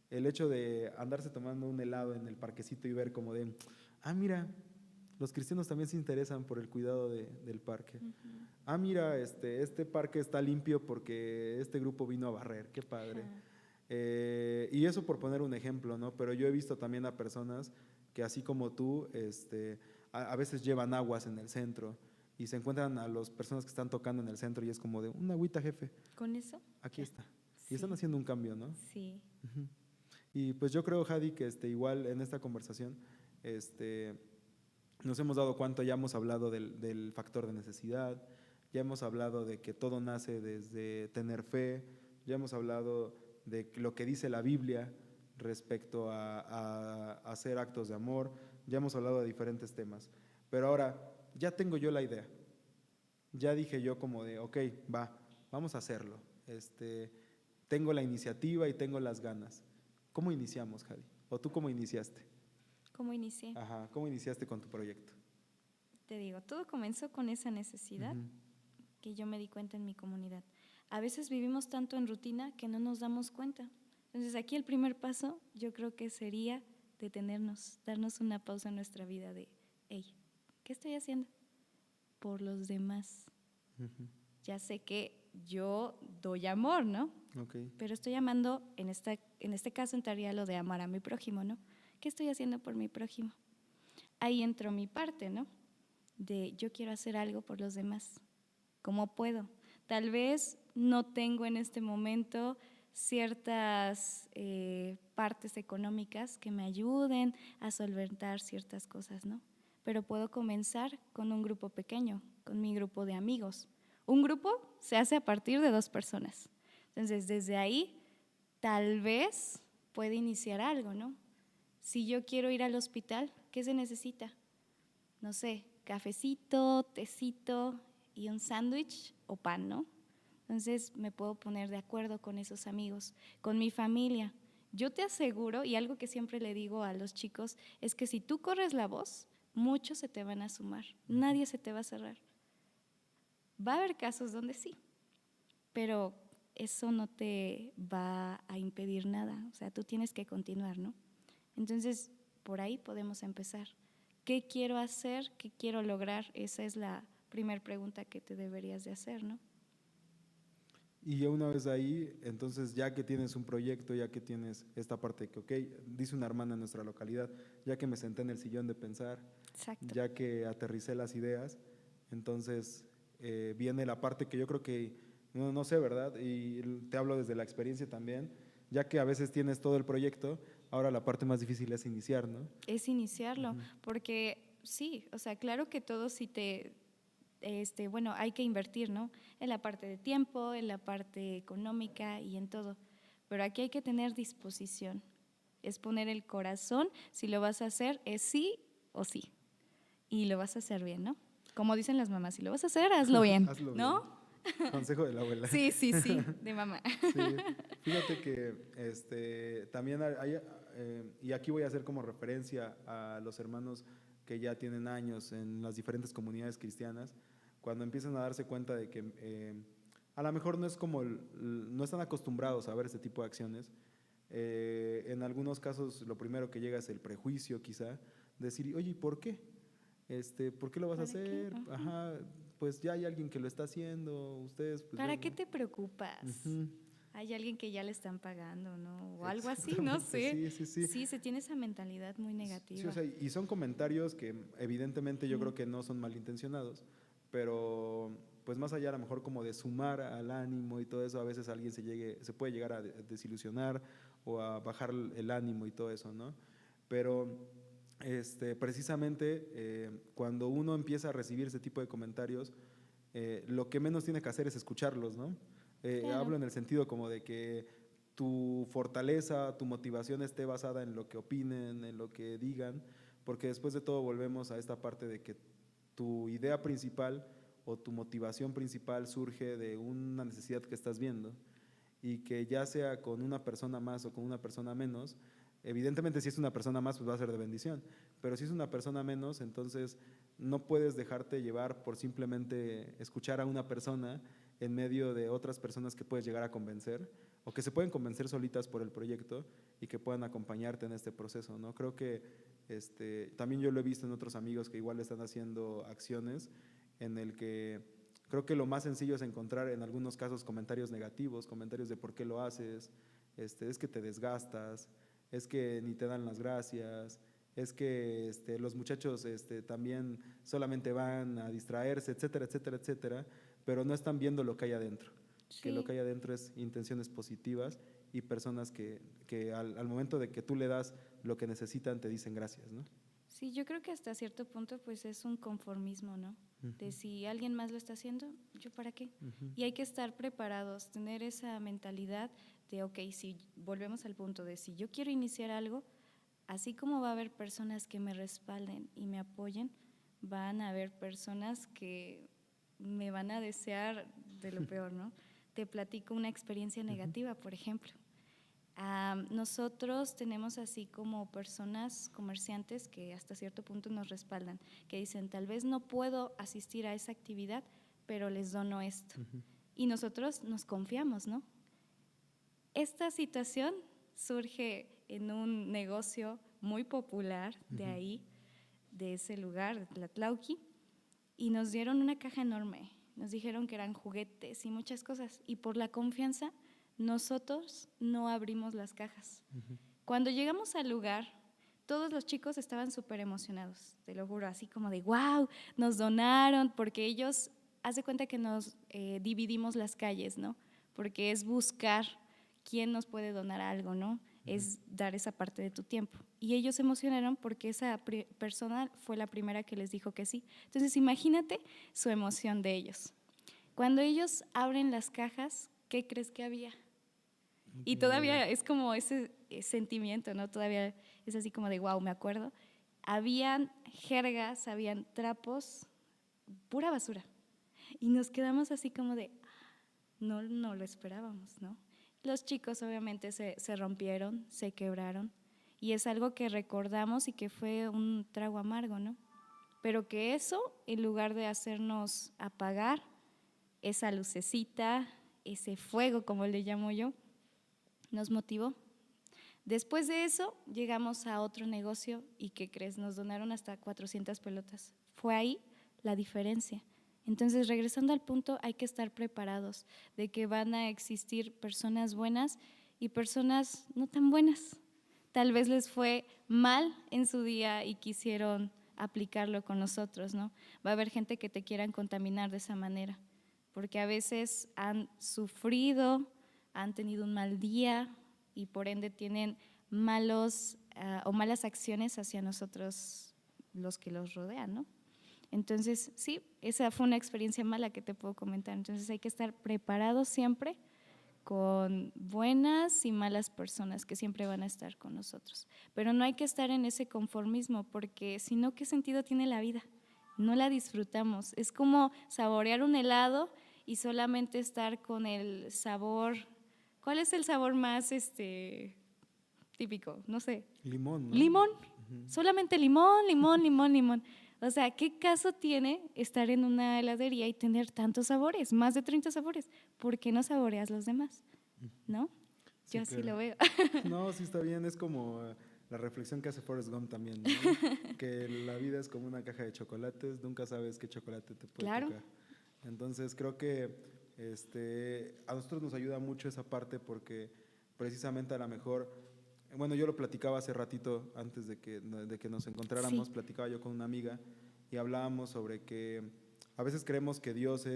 el hecho de andarse tomando un helado en el parquecito y ver como de, mira, los cristianos también se interesan por el cuidado del parque. Mira, este parque está limpio porque este grupo vino a barrer, qué padre. Y eso por poner un ejemplo, ¿no? Pero yo he visto también a personas que así como tú, a veces llevan aguas en el centro y se encuentran a las personas que están tocando en el centro y es como de, una agüita, jefe. ¿Con eso? Aquí está. Sí. Y están haciendo un cambio, ¿no? Sí. Y pues yo creo, Jadi, que igual en esta conversación, nos hemos dado cuenta, ya hemos hablado del factor de necesidad, ya hemos hablado de que todo nace desde tener fe, ya hemos hablado de lo que dice la Biblia respecto a hacer actos de amor, ya hemos hablado de diferentes temas, pero ahora ya tengo yo la idea, ya dije yo como de, ok, vamos a hacerlo, tengo la iniciativa y tengo las ganas. ¿Cómo iniciamos, Jadi? ¿O tú cómo iniciaste? ¿Cómo inicié? Ajá, ¿cómo iniciaste con tu proyecto? Te digo, todo comenzó con esa necesidad que yo me di cuenta en mi comunidad. A veces vivimos tanto en rutina que no nos damos cuenta. Entonces aquí el primer paso yo creo que sería detenernos, darnos una pausa en nuestra vida de, hey, ¿qué estoy haciendo? Por los demás. Ya sé que yo doy amor, ¿no? Okay. Pero estoy amando, en este caso entraría lo de amar a mi prójimo, ¿no? ¿Qué estoy haciendo por mi prójimo? Ahí entró mi parte, ¿no? De yo quiero hacer algo por los demás. ¿Cómo puedo? Tal vez no tengo en este momento ciertas partes económicas que me ayuden a solventar ciertas cosas, ¿no? Pero puedo comenzar con un grupo pequeño, con mi grupo de amigos. Un grupo se hace a partir de 2 personas. Entonces, desde ahí, tal vez puede iniciar algo, ¿no? Si yo quiero ir al hospital, ¿qué se necesita? No sé, cafecito, tecito y un sándwich o pan, ¿no? Entonces me puedo poner de acuerdo con esos amigos, con mi familia. Yo te aseguro, y algo que siempre le digo a los chicos, es que si tú corres la voz, muchos se te van a sumar, nadie se te va a cerrar. Va a haber casos donde sí, pero eso no te va a impedir nada, o sea, tú tienes que continuar, ¿no? Entonces, por ahí podemos empezar. ¿Qué quiero hacer? ¿Qué quiero lograr? Esa es la primera pregunta que te deberías de hacer, ¿no? Y ya una vez ahí, entonces ya que tienes un proyecto, ya que tienes esta parte que, ok, dice una hermana en nuestra localidad, ya que me senté en el sillón de pensar, Exacto. ya que aterricé las ideas, entonces viene la parte que yo creo que, no sé, ¿verdad? Y te hablo desde la experiencia también, ya que a veces tienes todo el proyecto, ahora la parte más difícil es iniciar, ¿no? Es iniciarlo, porque sí, o sea, claro que todo sí bueno, hay que invertir, ¿no? En la parte de tiempo, en la parte económica y en todo. Pero aquí hay que tener disposición. Es poner el corazón, si lo vas a hacer, es sí o sí. Y lo vas a hacer bien, ¿no? como dicen las mamás, si lo vas a hacer, hazlo bien, Hazlo ¿no? bien. Consejo de la abuela. Sí, de mamá. Sí, fíjate que también y aquí voy a hacer como referencia a los hermanos que ya tienen años en las diferentes comunidades cristianas, cuando empiezan a darse cuenta de que a lo mejor no es como, no están acostumbrados a ver este tipo de acciones. En algunos casos lo primero que llega es el prejuicio quizá, decir, oye, ¿por qué? ¿Por qué lo vas a ¿Para qué? hacer? Ajá. Ajá, pues ya hay alguien que lo está haciendo, ustedes pues ¿Para ven, qué ¿no? te preocupas? Ujú. Hay alguien que ya le están pagando, ¿no? O algo así, no Exactamente, sé. sí, sí, sí. Sí, se tiene esa mentalidad muy Sí, o negativa. sea, y son comentarios que evidentemente yo Ujú. creo que no son malintencionados, pero pues más allá a lo mejor como de sumar al ánimo y todo eso, a veces alguien se puede llegar a desilusionar o a bajar el ánimo y todo eso, ¿no? Pero precisamente cuando uno empieza a recibir ese tipo de comentarios, lo que menos tiene que hacer es escucharlos, ¿no? Claro. Hablo en el sentido como de que tu fortaleza, tu motivación esté basada en lo que opinen, en lo que digan, porque después de todo volvemos a esta parte de que tu idea principal o tu motivación principal surge de una necesidad que estás viendo y que ya sea con una persona más o con una persona menos, evidentemente si es una persona más pues va a ser de bendición, pero si es una persona menos, entonces no puedes dejarte llevar por simplemente escuchar a una persona en medio de otras personas que puedes llegar a convencer o que se pueden convencer solitas por el proyecto y que puedan acompañarte en este proceso, ¿no? Creo que también yo lo he visto en otros amigos que igual están haciendo acciones en el que creo que lo más sencillo es encontrar en algunos casos comentarios negativos, comentarios de por qué lo haces, es que te desgastas, es que ni te dan las gracias, es que los muchachos también solamente van a distraerse, etcétera, etcétera, etcétera, pero no están viendo lo que hay adentro, que lo Sí, que hay adentro es intenciones positivas y personas que al momento de que tú le das lo que necesitan te dicen gracias, ¿no? sí, yo creo que hasta cierto punto pues es un conformismo, ¿no? De Ujú, si alguien más lo está haciendo, ¿yo para qué? ujú, Y hay que estar preparados, tener esa mentalidad de, ok, si volvemos al punto de si yo quiero iniciar algo, así como va a haber personas que me respalden y me apoyen, van a haber personas que me van a desear de lo peor, ¿no? Te platico una experiencia ujú, negativa, por ejemplo. Nosotros tenemos así como personas, comerciantes que hasta cierto punto nos respaldan, que dicen, tal vez no puedo asistir a esa actividad, pero les dono esto. ujú, Y nosotros nos confiamos, ¿no? Esta situación surge en un negocio muy popular de ujú. ahí, de ese lugar, de Tlatlauqui, y nos dieron una caja enorme. Nos dijeron que eran juguetes y muchas cosas. Y por la confianza, nosotros no abrimos las cajas. Cuando llegamos al lugar, todos los chicos estaban súper emocionados, te lo juro, así como de, wow, nos donaron, porque ellos, haz de cuenta que nos dividimos las calles, ¿no? Porque es buscar quién nos puede donar algo, ¿no? Es dar esa parte de tu tiempo. Y ellos se emocionaron porque esa persona fue la primera que les dijo que sí. Entonces, imagínate su emoción de ellos. Cuando ellos abren las cajas, ¿qué crees que había? Y Eh, todavía es como ese sentimiento, ¿no? Todavía es así como de, wow, me acuerdo. Habían jergas, habían trapos, pura basura. Y nos quedamos así como de, no lo esperábamos, ¿no? Los chicos obviamente se rompieron, se quebraron. Y es algo que recordamos y que fue un trago amargo, ¿no? Pero que eso, en lugar de hacernos apagar esa lucecita, ese fuego, como le llamo yo, nos motivó. Después de eso, llegamos a otro negocio y ¿qué crees? Nos donaron hasta 400 pelotas. Fue ahí la diferencia. Entonces, regresando al punto, hay que estar preparados de que van a existir personas buenas y personas no tan buenas. Tal vez les fue mal en su día y quisieron aplicarlo con nosotros, ¿no? Va a haber gente que te quieran contaminar de esa manera, porque a veces han sufrido, han tenido un mal día y por ende tienen malos o malas acciones hacia nosotros, los que los rodean, ¿no? Entonces, sí, esa fue una experiencia mala que te puedo comentar. Entonces hay que estar preparados siempre con buenas y malas personas que siempre van a estar con nosotros. Pero no hay que estar en ese conformismo porque si no, ¿qué sentido tiene la vida? no la disfrutamos. Es como saborear un helado y solamente estar con el sabor. ¿Cuál es el sabor más típico? No sé. Limón, ¿no? Limón. Solamente limón, limón, limón, limón. O sea, ¿qué caso tiene estar en una heladería y tener tantos sabores, más de 30 sabores? ¿Por qué no saboreas los demás? ¿No? Sí, Yo así claro. lo veo. No, sí está bien, es como la reflexión que hace Forrest Gump también, ¿no? Que la vida es como una caja de chocolates, nunca sabes qué chocolate te puede Claro. tocar. Entonces creo que a nosotros nos ayuda mucho esa parte porque precisamente a lo mejor, bueno, yo lo platicaba hace ratito antes de que nos Sí. encontráramos, platicaba yo con una amiga y hablábamos sobre que a veces creemos que Dios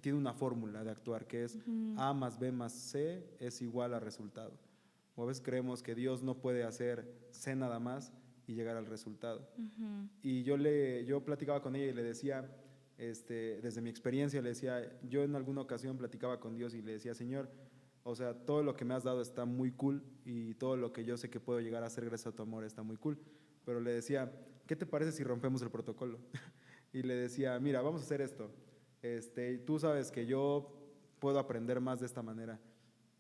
tiene una fórmula de actuar que es Ujú. A más B más C es igual a resultado. O a veces creemos que Dios no puede hacer C nada más y llegar al resultado. Ujú. Y yo platicaba con ella y le decía, desde mi experiencia, le decía, yo en alguna ocasión platicaba con Dios y le decía, Señor, o sea, todo lo que me has dado está muy cool y todo lo que yo sé que puedo llegar a hacer gracias a tu amor está muy cool. Pero le decía, ¿qué te parece si rompemos el protocolo? Y le decía, mira, vamos a hacer esto. Tú sabes que yo puedo aprender más de esta manera.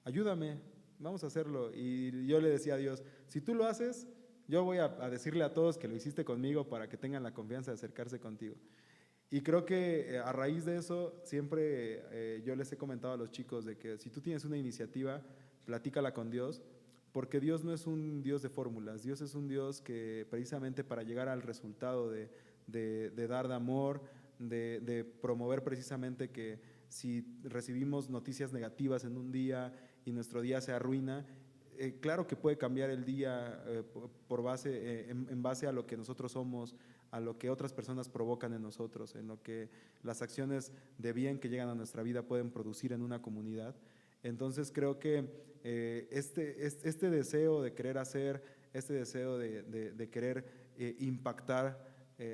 Ayúdame, vamos a hacerlo. Y yo le decía a Dios, si tú lo haces, yo voy a decirle a todos que lo hiciste conmigo para que tengan la confianza de acercarse contigo. Y creo que a raíz de eso, siempre yo les he comentado a los chicos de que si tú tienes una iniciativa, platícala con Dios, porque Dios no es un Dios de fórmulas, Dios es un Dios que precisamente para llegar al resultado de dar de amor, de promover precisamente que si recibimos noticias negativas en un día y nuestro día se arruina, claro que puede cambiar el día en base a lo que nosotros somos, a lo que otras personas provocan en nosotros, en lo que las acciones de bien que llegan a nuestra vida pueden producir en una comunidad. Entonces creo que este deseo de querer hacer, este deseo de querer impactar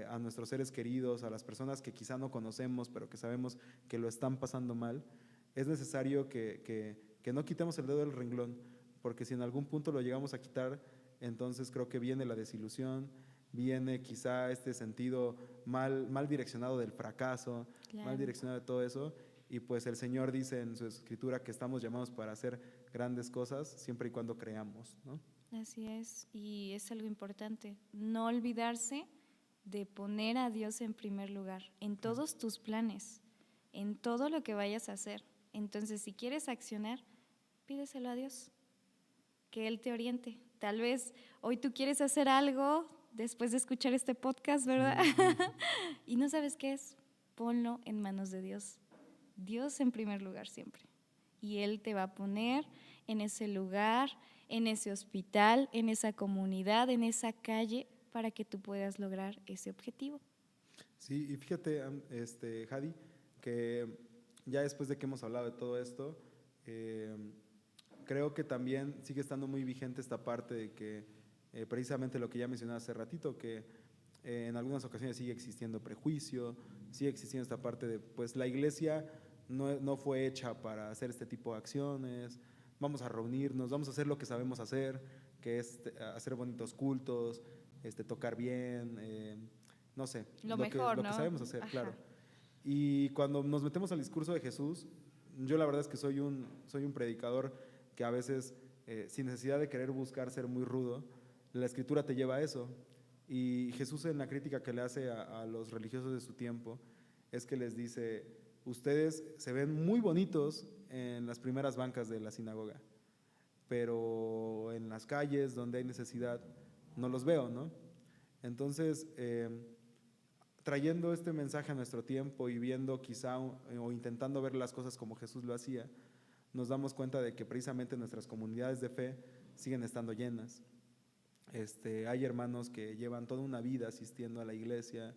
a nuestros seres queridos, a las personas que quizá no conocemos, pero que sabemos que lo están pasando mal, es necesario que no quitemos el dedo del renglón, porque si en algún punto lo llegamos a quitar, entonces creo que viene la desilusión, viene quizá este sentido mal direccionado del fracaso, mal Claro. direccionado de todo eso, y pues el Señor dice en su escritura que estamos llamados para hacer grandes cosas siempre y cuando creamos, ¿no? Así es, y es algo importante, no olvidarse de poner a Dios en primer lugar, en Claro. todos tus planes, en todo lo que vayas a hacer. Entonces, si quieres accionar, pídeselo a Dios, que Él te oriente. Tal vez hoy tú quieres hacer algo después de escuchar este podcast, ¿verdad? Y no sabes qué es, ponlo en manos de Dios. Dios en primer lugar siempre. Y Él te va a poner en ese lugar, en ese hospital, en esa comunidad, en esa calle, para que tú puedas lograr ese objetivo. Sí, y fíjate, Jadi, que ya después de que hemos hablado de todo esto, eh, creo que también sigue estando muy vigente esta parte de que precisamente lo que ya mencionaba hace ratito, que en algunas ocasiones sigue existiendo prejuicio, sigue existiendo esta parte de, pues la iglesia no fue hecha para hacer este tipo de acciones, vamos a reunirnos, vamos a hacer lo que sabemos hacer, que es hacer bonitos cultos, tocar bien, no sé, Lo mejor, lo que ¿no? sabemos hacer, claro. Ajá. Y cuando nos metemos al discurso de Jesús, yo la verdad es que soy un predicador que a veces, sin necesidad de querer buscar ser muy rudo, la escritura te lleva a eso. Y Jesús en la crítica que le hace a los religiosos de su tiempo es que les dice, ustedes se ven muy bonitos en las primeras bancas de la sinagoga, pero en las calles donde hay necesidad no los veo, ¿no? Entonces, trayendo este mensaje a nuestro tiempo y viendo quizá o intentando ver las cosas como Jesús lo hacía, nos damos cuenta de que precisamente nuestras comunidades de fe siguen estando llenas. Hay hermanos que llevan toda una vida asistiendo a la iglesia.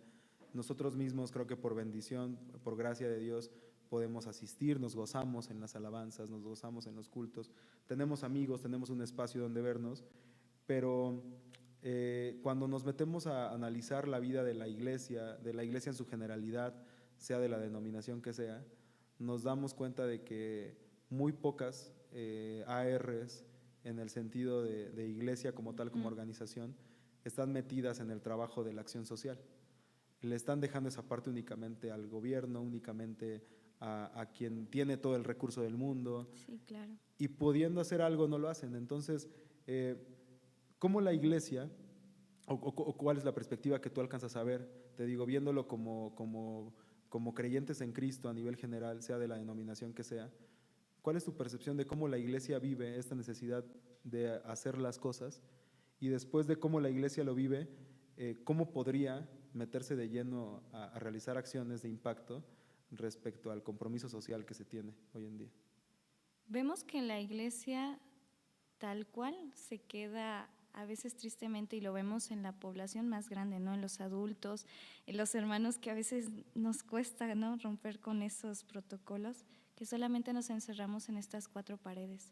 Nosotros mismos, creo que por bendición, por gracia de Dios, podemos asistir, nos gozamos en las alabanzas, nos gozamos en los cultos. Tenemos amigos, tenemos un espacio donde vernos, pero cuando nos metemos a analizar la vida de la iglesia en su generalidad, sea de la denominación que sea, nos damos cuenta de que muy pocas ARs en el sentido de iglesia como tal, como organización, están metidas en el trabajo de la acción social. le están dejando esa parte únicamente al gobierno, únicamente a quien tiene todo el recurso del mundo. Sí, claro. Y pudiendo hacer algo no lo hacen. Entonces, ¿cómo la iglesia, o cuál es la perspectiva que tú alcanzas a ver? Te digo, viéndolo como creyentes en Cristo a nivel general, sea de la denominación que sea, ¿cuál es tu percepción de cómo la iglesia vive esta necesidad de hacer las cosas? Y después de cómo la iglesia lo vive, ¿cómo podría meterse de lleno a realizar acciones de impacto respecto al compromiso social que se tiene hoy en día? Vemos que la iglesia tal cual se queda a veces tristemente, y lo vemos en la población más grande, ¿no? En los adultos, en los hermanos, que a veces nos cuesta, ¿no?, romper con esos protocolos, que solamente nos encerramos en estas 4 paredes.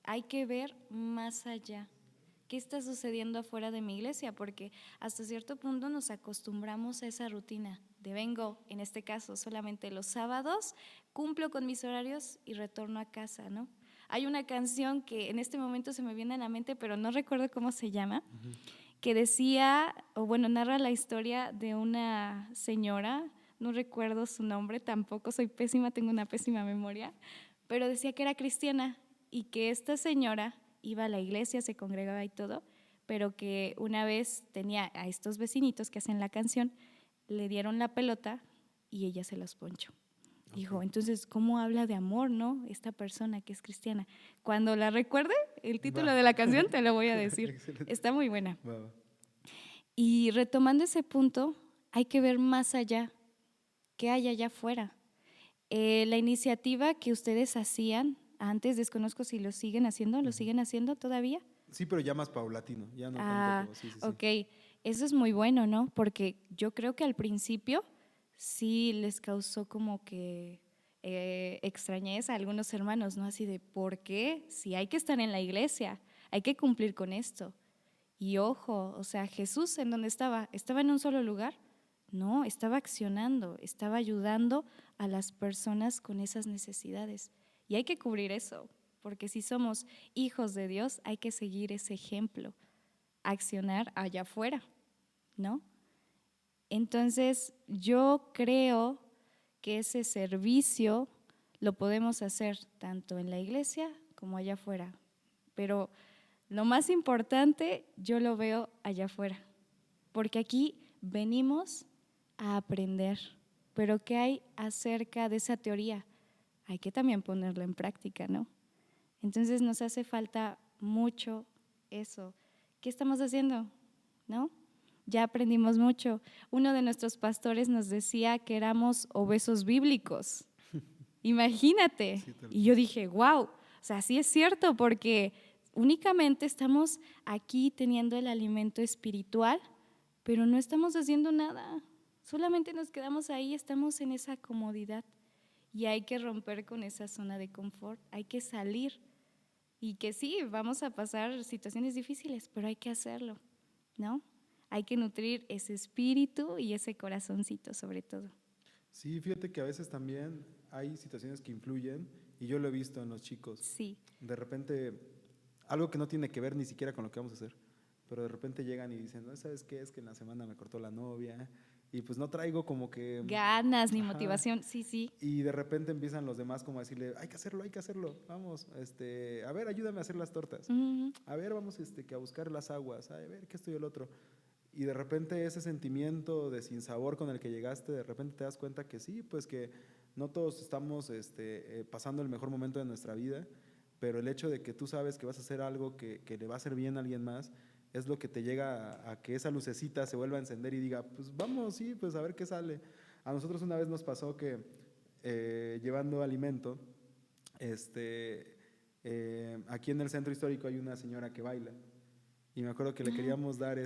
Hay que ver más allá. ¿Qué está sucediendo afuera de mi iglesia? Porque hasta cierto punto nos acostumbramos a esa rutina de vengo, en este caso, solamente los sábados, cumplo con mis horarios y retorno a casa, ¿no? Hay una canción que en este momento se me viene a la mente, pero no recuerdo cómo se llama, que decía, o bueno, narra la historia de una señora, no recuerdo su nombre, tampoco soy pésima, tengo una pésima memoria, pero decía que era cristiana y que esta señora iba a la iglesia, se congregaba y todo, pero que una vez tenía a estos vecinitos que hacen la canción, le dieron la pelota y ella se los ponchó. Dijo, entonces, ¿cómo habla de amor, no? Esta persona que es cristiana. Cuando la recuerde, el título de la canción te lo voy a decir. Está muy buena. Va. Y retomando ese punto, hay que ver más allá, qué hay allá afuera. La iniciativa que ustedes hacían antes, desconozco si lo siguen haciendo, ¿lo siguen haciendo todavía? Sí, pero ya más paulatino, ya no tanto como, sí. Ok, eso es muy bueno, ¿no? Porque yo creo que al principio sí les causó como que extrañeza a algunos hermanos, ¿no? Así de, ¿por qué? Si hay que estar en la iglesia, hay que cumplir con esto. Y ojo, o sea, Jesús, ¿en dónde estaba? ¿Estaba en un solo lugar? No, estaba accionando, estaba ayudando a las personas con esas necesidades. Y hay que cubrir eso, porque si somos hijos de Dios, hay que seguir ese ejemplo, accionar allá afuera, ¿no? Entonces, yo creo que ese servicio lo podemos hacer tanto en la iglesia como allá afuera, pero lo más importante yo lo veo allá afuera, porque aquí venimos a aprender, pero ¿qué hay acerca de esa teoría? Hay que también ponerla en práctica, ¿no? Entonces nos hace falta mucho eso. ¿Qué estamos haciendo? ¿No? Ya aprendimos mucho. Uno de nuestros pastores nos decía que éramos obesos bíblicos. Imagínate. Sí, Y yo dije, wow, o sea, sí es cierto, porque únicamente estamos aquí teniendo el alimento espiritual, pero no estamos haciendo nada. Solamente nos quedamos ahí, estamos en esa comodidad. Y hay que romper con esa zona de confort, hay que salir. Y que sí, vamos a pasar situaciones difíciles, pero hay que hacerlo, ¿no? Hay que nutrir ese espíritu y ese corazoncito sobre todo. Sí, fíjate que a veces también hay situaciones que influyen, y yo lo he visto en los chicos. Sí. De repente, algo que no tiene que ver ni siquiera con lo que vamos a hacer, pero de repente llegan y dicen, no, ¿sabes qué? Es que en la semana me cortó la novia y pues no traigo como que… Ganas ni Ajá. motivación, sí. Y de repente empiezan los demás como a decirle, hay que hacerlo, vamos, a ver, ayúdame a hacer las tortas. A ver, vamos que a buscar las aguas, a ver, qué esto y el otro. Y de repente ese sentimiento de sinsabor con el que llegaste, de repente te das cuenta que sí, pues que no todos estamos pasando el mejor momento de nuestra vida, pero el hecho de que tú sabes que vas a hacer algo que le va a hacer bien a alguien más, es lo que te llega a que esa lucecita se vuelva a encender y diga, pues vamos, sí, pues a ver qué sale. A nosotros una vez nos pasó que llevando alimento, aquí en el centro histórico hay una señora que baila, y me acuerdo que le queríamos dar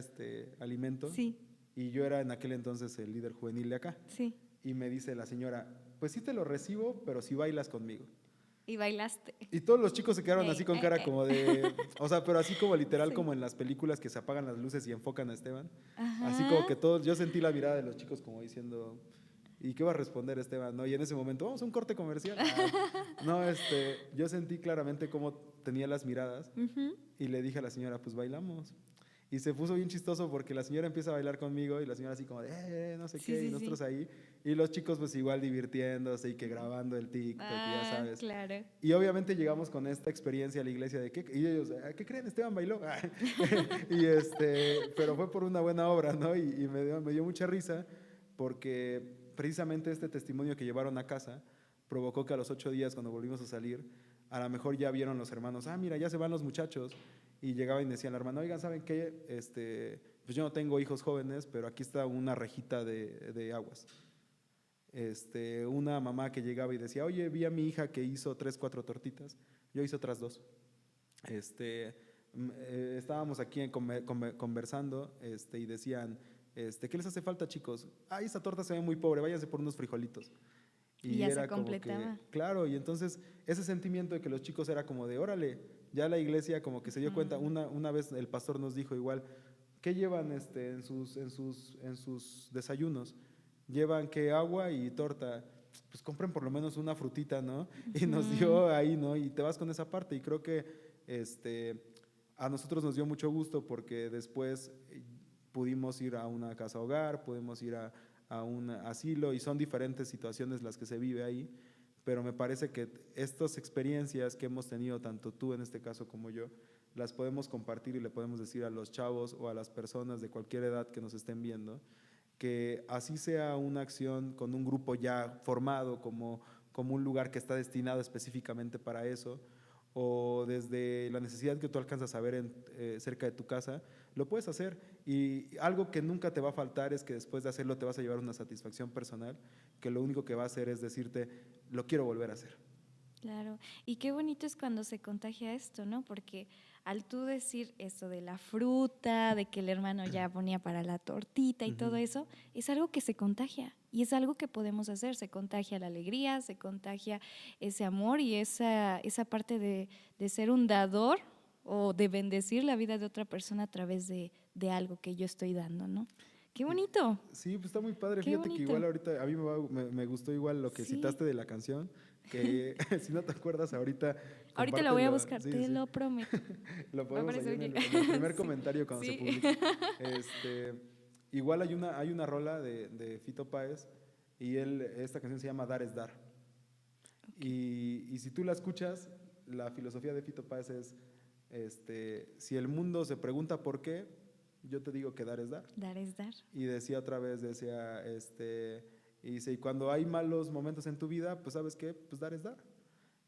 alimento, Sí. y yo era en aquel entonces el líder juvenil de acá. Sí. Y me dice la señora, pues sí te lo recibo, pero si bailas conmigo. Y bailaste. Y todos los chicos se quedaron así con cara como de, o sea, pero así como literal, Sí. como en las películas que se apagan las luces y enfocan a Esteban. Ajá. Así como que todos, yo sentí la mirada de los chicos como diciendo, ¿y qué va a responder Esteban? ¿No? Y en ese momento, vamos a un corte comercial. No, yo sentí claramente cómo tenía las miradas y le dije a la señora, pues bailamos. Y se puso bien chistoso porque la señora empieza a bailar conmigo y la señora así como de, no sé Sí, qué, y sí, nosotros sí. ahí. Y los chicos pues igual divirtiéndose y que grabando el TikTok, y ya Ah, sabes. claro. Y obviamente llegamos con esta experiencia a la iglesia de que, y ellos, ¿qué creen? Esteban bailó. Y pero fue por una buena obra, ¿no? Y me dio mucha risa porque precisamente este testimonio que llevaron a casa provocó que a los 8 días, cuando volvimos a salir, a lo mejor ya vieron los hermanos, mira, ya se van los muchachos. Y llegaban y decían la hermana, oigan, ¿saben qué? Pues yo no tengo hijos jóvenes, pero aquí está una rejita de aguas. Una mamá que llegaba y decía, oye, vi a mi hija que hizo 3, 4 tortitas, yo hice otras 2. Estábamos aquí conversando y decían, ¿qué les hace falta, chicos? Esta torta se ve muy pobre, váyanse por unos frijolitos. Y Y ya se era como que, completaba. claro, y entonces ese sentimiento de que los chicos era como de, órale, ya la iglesia como que se dio cuenta, una vez el pastor nos dijo igual, ¿qué llevan en sus desayunos? Llevan que agua y torta, pues compren por lo menos una frutita, ¿no? Y nos Ujú. dio ahí, ¿no? Y te vas con esa parte y creo que a nosotros nos dio mucho gusto porque después pudimos ir a una casa hogar, pudimos ir a un asilo y son diferentes situaciones las que se vive ahí, pero me parece que estas experiencias que hemos tenido, tanto tú en este caso como yo, las podemos compartir y le podemos decir a los chavos o a las personas de cualquier edad que nos estén viendo, que así sea una acción con un grupo ya formado como un lugar que está destinado específicamente para eso, o desde la necesidad que tú alcanzas a ver cerca de tu casa, lo puedes hacer. Y algo que nunca te va a faltar es que después de hacerlo te vas a llevar una satisfacción personal, que lo único que va a hacer es decirte, lo quiero volver a hacer. Claro, y qué bonito es cuando se contagia esto, ¿no? Porque al tú decir eso de la fruta, de que el hermano ya ponía para la tortita y todo Ujú. eso, es algo que se contagia y es algo que podemos hacer, se contagia la alegría, se contagia ese amor y esa parte de ser un dador o de bendecir la vida de otra persona a través de algo que yo estoy dando, ¿no? Qué Y- bonito, Sí, pues está muy padre. qué Fíjate que bonito. igual ahorita a mí me gustó igual lo que Sí, citaste de la canción, que si no te acuerdas ahorita, ahorita la voy a compártelo. buscar, Sí, te sí. lo prometo. Lo Va a ponemos ahí aparecer en que el primer sí, comentario cuando se sí. publique. Igual hay una rola de Fito Páez y esta canción se llama Dar es Dar. Ok. Y si tú la escuchas, la filosofía de Fito Páez es, si el mundo se pregunta por qué, yo te digo que dar es dar. Dar es dar. Y decía otra vez, y dice, y cuando hay malos momentos en tu vida, pues ¿sabes qué? Pues dar es dar.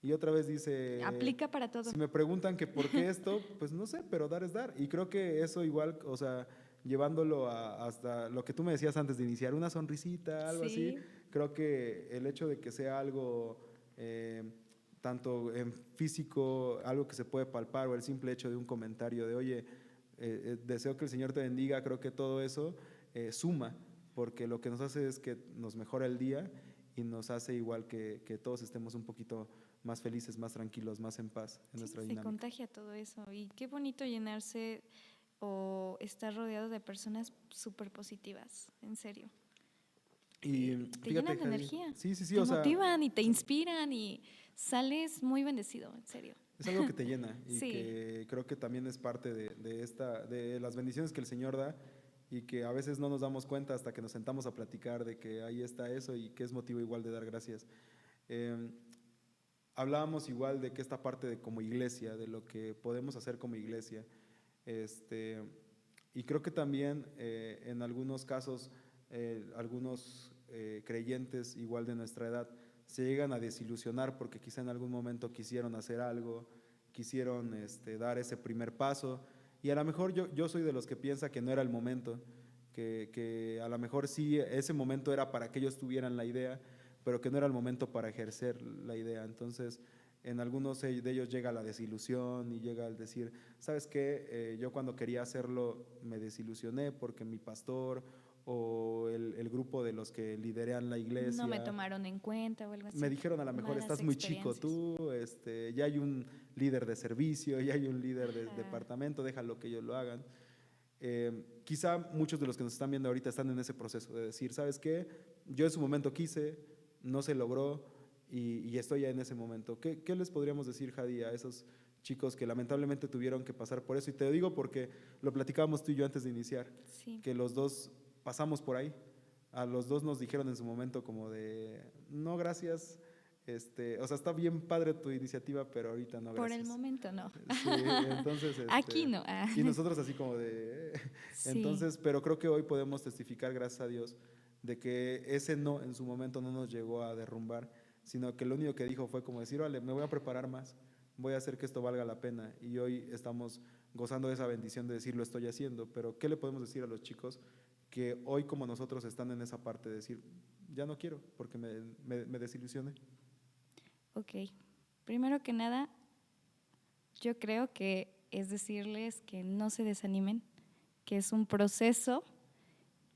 Y otra vez dice, Aplica para todo. si me preguntan que por qué esto, pues no sé, pero dar es dar. Y creo que eso igual, o sea, llevándolo hasta lo que tú me decías antes de iniciar, una sonrisita, algo así, Sí, creo que el hecho de que sea algo eh, tanto en físico, algo que se puede palpar, o el simple hecho de un comentario de, oye, deseo que el Señor te bendiga, creo que todo eso suma, porque lo que nos hace es que nos mejora el día y nos hace igual que todos estemos un poquito más felices, más tranquilos, más en paz en sí, nuestra se dinámica. contagia todo eso. Y qué bonito llenarse o estar rodeado de personas súper positivas, en serio. Y Te fíjate, llenan de Javi, energía, sí, sí, sí, te o sea, motivan y te inspiran y sales muy bendecido, en serio. es algo que te llena y Sí, que creo que también es parte de las bendiciones que el Señor da y que a veces no nos damos cuenta hasta que nos sentamos a platicar de que ahí está eso y que es motivo igual de dar gracias. Eh, Hablábamos igual de que esta parte de como iglesia, de lo que podemos hacer como iglesia, este, y creo que también en algunos casos, algunos creyentes igual de nuestra edad se llegan a desilusionar porque quizá en algún momento quisieron hacer algo, quisieron dar ese primer paso, y a lo mejor yo soy de los que piensa que no era el momento, que a lo mejor sí, ese momento era para que ellos tuvieran la idea, pero que no era el momento para ejercer la idea. Entonces, en algunos de ellos llega la desilusión y llega el decir, ¿sabes qué? Yo cuando quería hacerlo me desilusioné porque mi pastor o el grupo de los que lideran la no me iglesia tomaron en cuenta o algo me así. dijeron a lo mejor Malas estás muy chico experiencias. tú, ya hay un líder de servicio, ya hay un líder de Ajá. departamento, déjalo que ellos lo hagan. Quizá muchos de los que nos están viendo ahorita están en ese proceso de decir, ¿sabes qué? Yo en su momento quise, no se logró y estoy ya en ese momento. ¿Qué les podríamos decir, Jadi, a esos chicos que lamentablemente tuvieron que pasar por eso. Y te digo porque lo platicábamos tú y yo antes de iniciar, Sí. que los dos pasamos por ahí. A los dos nos dijeron en su momento como de, no, gracias, o sea, está bien padre tu iniciativa, pero ahorita no, Por el gracias. momento no. Sí, entonces, Aquí no. y nosotros así como de, Sí, entonces, pero creo que hoy podemos testificar, gracias a Dios, de que ese no en su momento no nos llegó a derrumbar, sino que lo único que dijo fue como decir, vale, me voy a preparar más, voy a hacer que esto valga la pena. Y hoy estamos gozando de esa bendición de decir, lo estoy haciendo, pero ¿qué le podemos decir a los chicos que hoy como nosotros están en esa parte de decir, ya no quiero, porque me desilusioné? ok. Primero que nada, yo creo que es decirles que no se desanimen, que es un proceso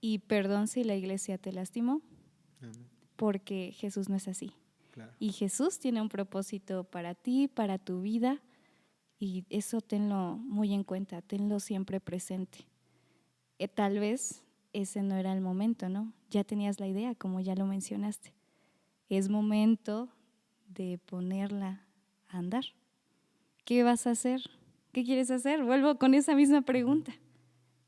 y perdón si la iglesia te lastimó, Amén. porque Jesús no es así. Claro. Y Jesús tiene un propósito para ti, para tu vida, y eso tenlo muy en cuenta, tenlo siempre presente. Tal vez ese no era el momento, ¿no? Ya tenías la idea, como ya lo mencionaste. Es momento de ponerla a andar. ¿Qué vas a hacer? ¿Qué quieres hacer? Vuelvo con esa misma pregunta.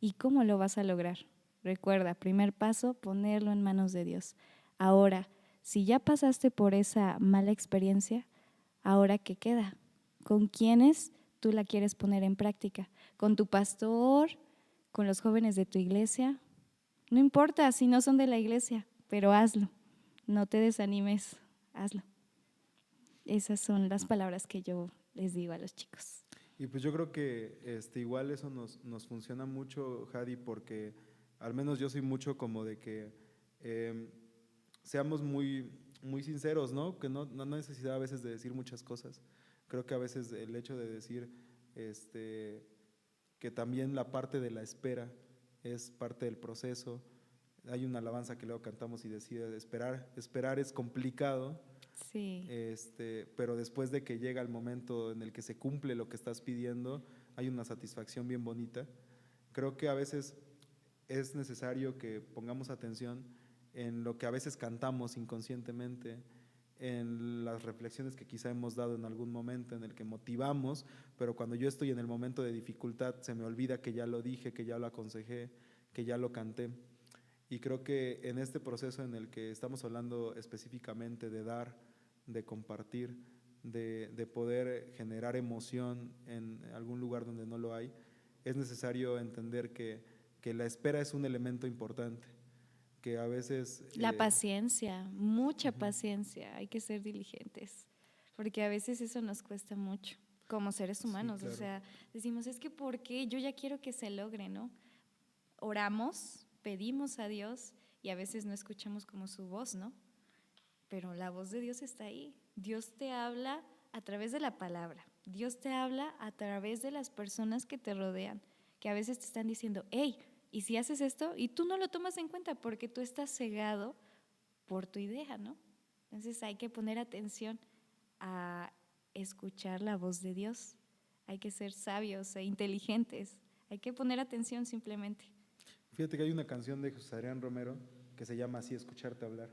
¿Y cómo lo vas a lograr? Recuerda, primer paso, ponerlo en manos de Dios. Ahora, si ya pasaste por esa mala experiencia, ¿ahora qué queda? ¿Con quiénes tú la quieres poner en práctica? ¿Con tu pastor? ¿Con los jóvenes de tu iglesia? No importa si no son de la iglesia, pero hazlo. No te desanimes, hazlo. Esas son las palabras que yo les digo a los chicos. Y pues yo creo que igual eso nos funciona mucho, Jadi, porque al menos yo soy mucho como de que em, seamos muy sinceros, ¿no? Que no necesidad a veces de decir muchas cosas. Creo que a veces el hecho de decir que también la parte de la espera es parte del proceso. Hay una alabanza que luego cantamos y decía, esperar es complicado, Sí, pero después de que llega el momento en el que se cumple lo que estás pidiendo, hay una satisfacción bien bonita. Creo que a veces es necesario que pongamos atención en lo que a veces cantamos inconscientemente, en las reflexiones que quizá hemos dado en algún momento en el que motivamos, pero cuando yo estoy en el momento de dificultad se me olvida que ya lo dije, que ya lo aconsejé, que ya lo canté. Y creo que en este proceso en el que estamos hablando específicamente de dar, de compartir, de poder generar emoción en algún lugar donde no lo hay, es necesario entender que la espera es un elemento importante, que a veces... la paciencia, mucha paciencia, hay que ser diligentes, porque a veces eso nos cuesta mucho como seres sí, humanos, o claro. sea, decimos, es que ¿por qué? Yo ya quiero que se logre, ¿no? Oramos, pedimos a Dios y a veces no escuchamos como su voz, ¿no? Pero la voz de Dios está ahí. Dios te habla a través de la palabra. Dios te habla a través de las personas que te rodean, que a veces te están diciendo, hey, ¿y si haces esto? Y tú no lo tomas en cuenta porque tú estás cegado por tu idea, ¿no? Entonces hay que poner atención a escuchar la voz de Dios. Hay que ser sabios e inteligentes. Hay que poner atención simplemente. Fíjate que hay una canción de Jesús Adrián Romero que se llama Así escucharte hablar.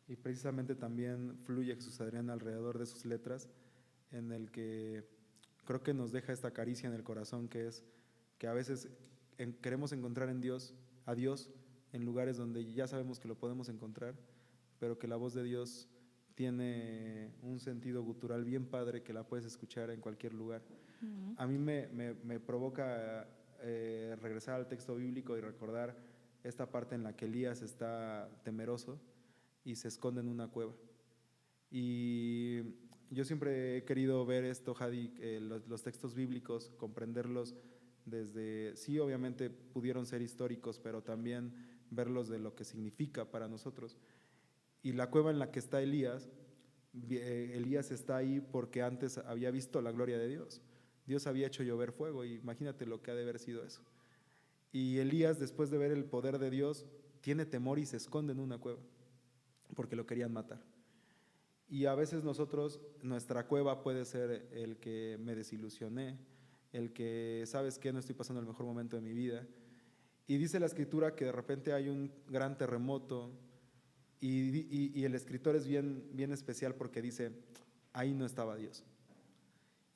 Y precisamente también fluye Jesús Adrián alrededor de sus letras, en el que creo que nos deja esta caricia en el corazón, que es que a veces queremos encontrar en Dios, a Dios, en lugares donde ya sabemos que lo podemos encontrar, pero que la voz de Dios tiene un sentido gutural bien padre que la puedes escuchar en cualquier lugar. Uh-huh. A mí me provoca regresar al texto bíblico y recordar esta parte en la que Elías está temeroso y se esconde en una cueva. Y yo siempre he querido ver esto, Jadi, los textos bíblicos, comprenderlos desde, sí, obviamente pudieron ser históricos, pero también verlos de lo que significa para nosotros. Y la cueva en la que está Elías, Elías está ahí porque antes había visto la gloria de Dios. Dios había hecho llover fuego, y imagínate lo que ha de haber sido eso. Y Elías, después de ver el poder de Dios, tiene temor y se esconde en una cueva porque lo querían matar. Y a veces nosotros, nuestra cueva puede ser el que me desilusioné, el que, ¿sabes qué? No estoy pasando el mejor momento de mi vida. Y dice la escritura que de repente hay un gran terremoto y el escritor es bien especial porque dice, ahí no estaba Dios.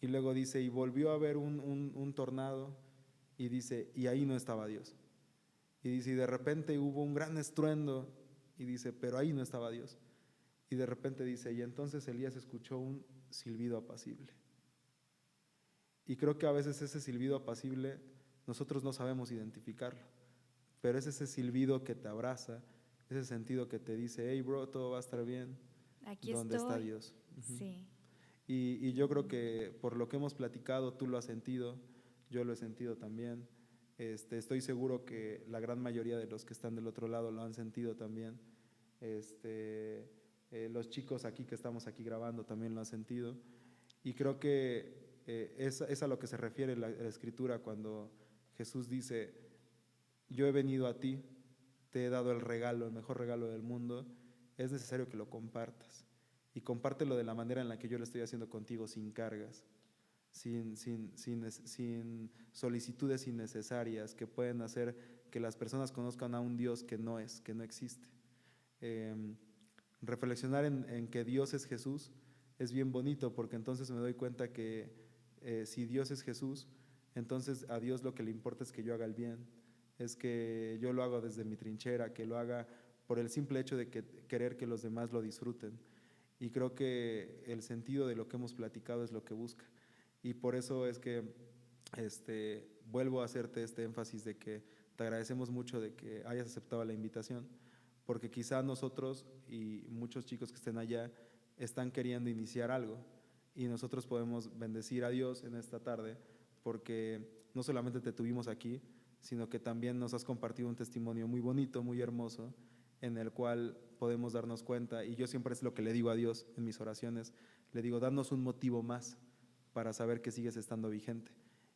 Y luego dice, y volvió a haber un tornado, y dice, y ahí no estaba Dios. Y dice, y de repente hubo un gran estruendo, y dice, pero ahí no estaba Dios. Y de repente dice, y entonces Elías escuchó un silbido apacible. Y creo que a veces ese silbido apacible nosotros no sabemos identificarlo, pero es ese silbido que te abraza, ese sentido que te dice, hey bro, todo va a estar bien, Aquí ¿dónde está estoy. Dios? Ujú. Sí. Y yo creo que por lo que hemos platicado, tú lo has sentido, yo lo he sentido también. Estoy seguro que la gran mayoría de los que están del otro lado lo han sentido también. Los chicos aquí que estamos aquí grabando también lo han sentido. Y creo que es a lo que se refiere la Escritura cuando Jesús dice, yo he venido a ti, te he dado el regalo, el mejor regalo del mundo, es necesario que lo compartas. Y compártelo de la manera en la que yo lo estoy haciendo contigo, sin cargas, sin solicitudes innecesarias que pueden hacer que las personas conozcan a un Dios que no es, que no existe. Eh, Reflexionar en que Dios es Jesús es bien bonito, porque entonces me doy cuenta que si Dios es Jesús, entonces a Dios lo que le importa es que yo haga el bien, es que yo lo haga desde mi trinchera, que lo haga por el simple hecho de querer que los demás lo disfruten. Y creo que el sentido de lo que hemos platicado es lo que busca. Y por eso es que vuelvo a hacerte este énfasis de que te agradecemos mucho de que hayas aceptado la invitación, porque quizá nosotros y muchos chicos que estén allá están queriendo iniciar algo, y nosotros podemos bendecir a Dios en esta tarde porque no solamente te tuvimos aquí, sino que también nos has compartido un testimonio muy bonito, muy hermoso, en el cual podemos darnos cuenta, y yo siempre es lo que le digo a Dios en mis oraciones, le digo, danos un motivo más para saber que sigues estando vigente.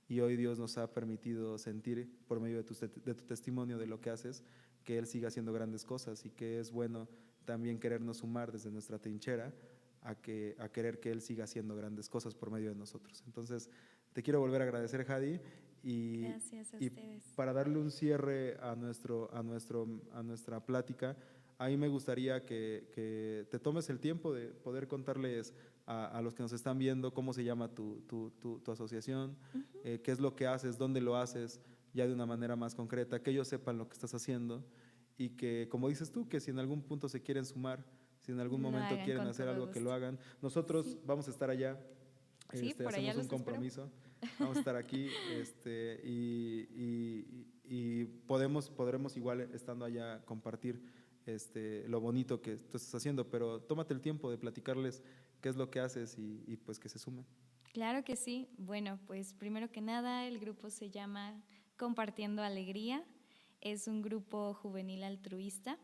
Y hoy Dios nos ha permitido sentir, por medio de tu testimonio, de lo que haces, que Él siga haciendo grandes cosas, y que es bueno también querernos sumar desde nuestra trinchera a querer que Él siga haciendo grandes cosas por medio de nosotros. Entonces, te quiero volver a agradecer, Jadi, Gracias a y ustedes. para darle un cierre a nuestra plática, a mí me gustaría que te tomes el tiempo de poder contarles a los que nos están viendo cómo se llama tu asociación, Ujú. qué es lo que haces, dónde lo haces, ya de una manera más concreta, que ellos sepan lo que estás haciendo, y que, como dices tú, que si en algún punto se quieren sumar, si en algún Lo momento hagan quieren con hacer todo algo, que lo gusto. hagan. Nosotros Sí, vamos a estar allá, sí, por allá hacemos un los espero. compromiso, vamos a estar aquí, y podremos igual estando allá compartir lo bonito que tú estás haciendo, pero tómate el tiempo de platicarles qué es lo que haces, y pues que se sumen. Claro que sí. Bueno, pues primero que nada, el grupo se llama Compartiendo Alegría. Es un grupo juvenil altruista,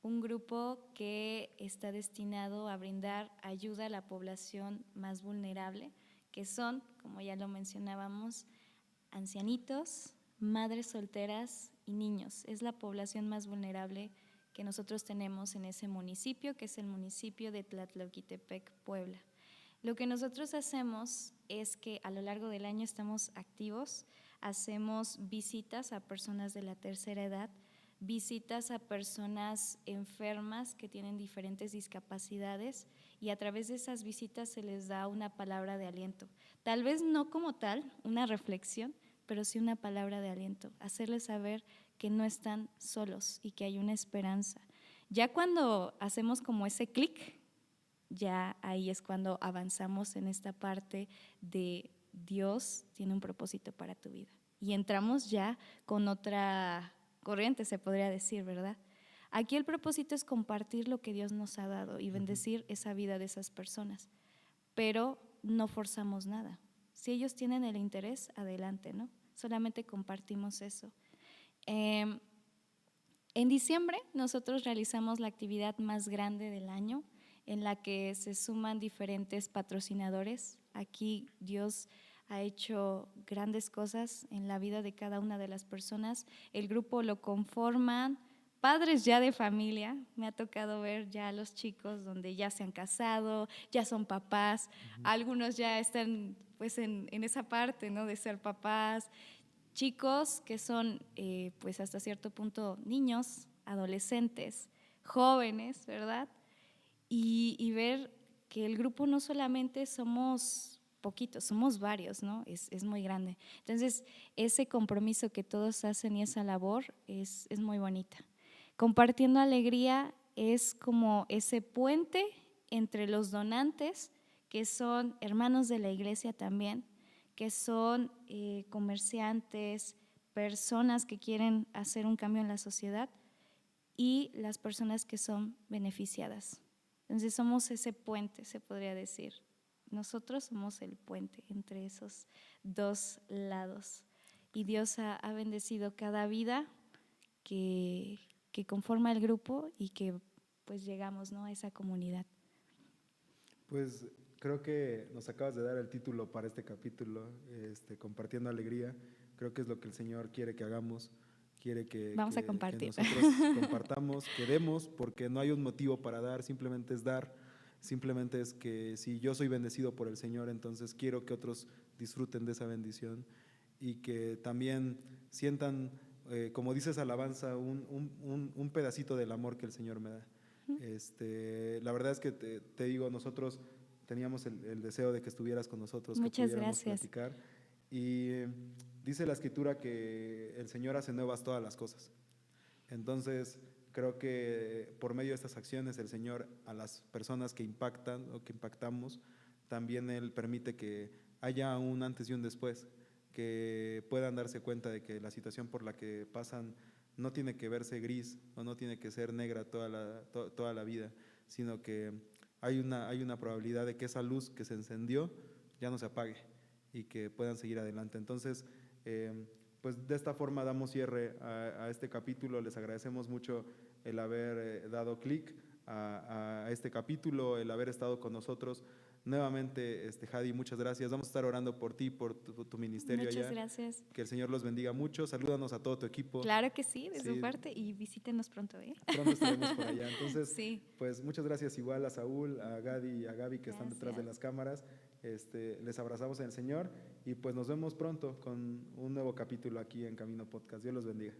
un grupo que está destinado a brindar ayuda a la población más vulnerable, que son, como ya lo mencionábamos, ancianitos, madres solteras y niños. Es la población más vulnerable que nosotros tenemos en ese municipio, que es el municipio de Tlatlauquitepec, Puebla. Lo que nosotros hacemos es que a lo largo del año estamos activos, hacemos visitas a personas de la tercera edad, visitas a personas enfermas que tienen diferentes discapacidades, y a través de esas visitas se les da una palabra de aliento. Tal vez no como tal, una reflexión, pero sí una palabra de aliento, hacerles saber que no están solos y que hay una esperanza. Ya cuando hacemos como ese clic, ya ahí es cuando avanzamos en esta parte de Dios tiene un propósito para tu vida. Y entramos ya con otra corriente, se podría decir, ¿verdad? Aquí el propósito es compartir lo que Dios nos ha dado y bendecir esa vida de esas personas, pero no forzamos nada. Si ellos tienen el interés, adelante, ¿no? Solamente compartimos eso. En diciembre nosotros realizamos la actividad más grande del año, en la que se suman diferentes patrocinadores. Aquí Dios ha hecho grandes cosas en la vida de cada una de las personas. El grupo lo conforman padres ya de familia. Me ha tocado ver ya a los chicos donde ya se han casado, ya son papás. Algunos ya están pues en esa parte, ¿no?, de ser papás. Chicos que son pues hasta cierto punto niños, adolescentes, jóvenes, ¿verdad? Y ver que el grupo no solamente somos poquitos, somos varios, ¿no? Es muy grande. Entonces, ese compromiso que todos hacen y esa labor es muy bonita. Compartiendo alegría es como ese puente entre los donantes, que son hermanos de la iglesia también, que son comerciantes, personas que quieren hacer un cambio en la sociedad, y las personas que son beneficiadas. Entonces somos ese puente, se podría decir. Nosotros somos el puente entre esos dos lados. Y Dios ha bendecido cada vida que conforma el grupo y que pues llegamos, ¿no?, a esa comunidad. Pues creo que nos acabas de dar el título para este capítulo, compartiendo alegría. Creo que es lo que el Señor quiere que hagamos. Quiere Vamos a que compartir. nosotros compartamos, que demos, porque no hay un motivo para dar, simplemente es dar. Simplemente es que si yo soy bendecido por el Señor, entonces quiero que otros disfruten de esa bendición y que también sientan, como dices alabanza, un pedacito del amor que el Señor me da. La verdad es que te digo, nosotros teníamos el deseo de que estuvieras con nosotros, que Muchas pudiéramos gracias. platicar. Y dice la Escritura que el Señor hace nuevas todas las cosas. Entonces, creo que por medio de estas acciones el Señor a las personas que impactan o que impactamos, también Él permite que haya un antes y un después, que puedan darse cuenta de que la situación por la que pasan no tiene que verse gris o no tiene que ser negra toda la vida, sino que hay una probabilidad de que esa luz que se encendió ya no se apague y que puedan seguir adelante. Entonces, pues de esta forma damos cierre a este capítulo. Les agradecemos mucho el haber dado clic a este capítulo, el haber estado con nosotros. Nuevamente, Jadi, muchas gracias. Vamos a estar orando por ti, por tu ministerio Muchas allá. gracias. Que el Señor los bendiga mucho. Salúdanos a todo tu equipo. Claro que sí, de su Sí, parte, y visítenos pronto, ¿eh? pronto estaremos por allá. Entonces, Sí. pues muchas gracias igual a Saúl, a Gadi y a Gaby que están detrás de Gracias. las cámaras. Les abrazamos en el Señor y pues nos vemos pronto con un nuevo capítulo aquí en Camino Podcast. Dios los bendiga.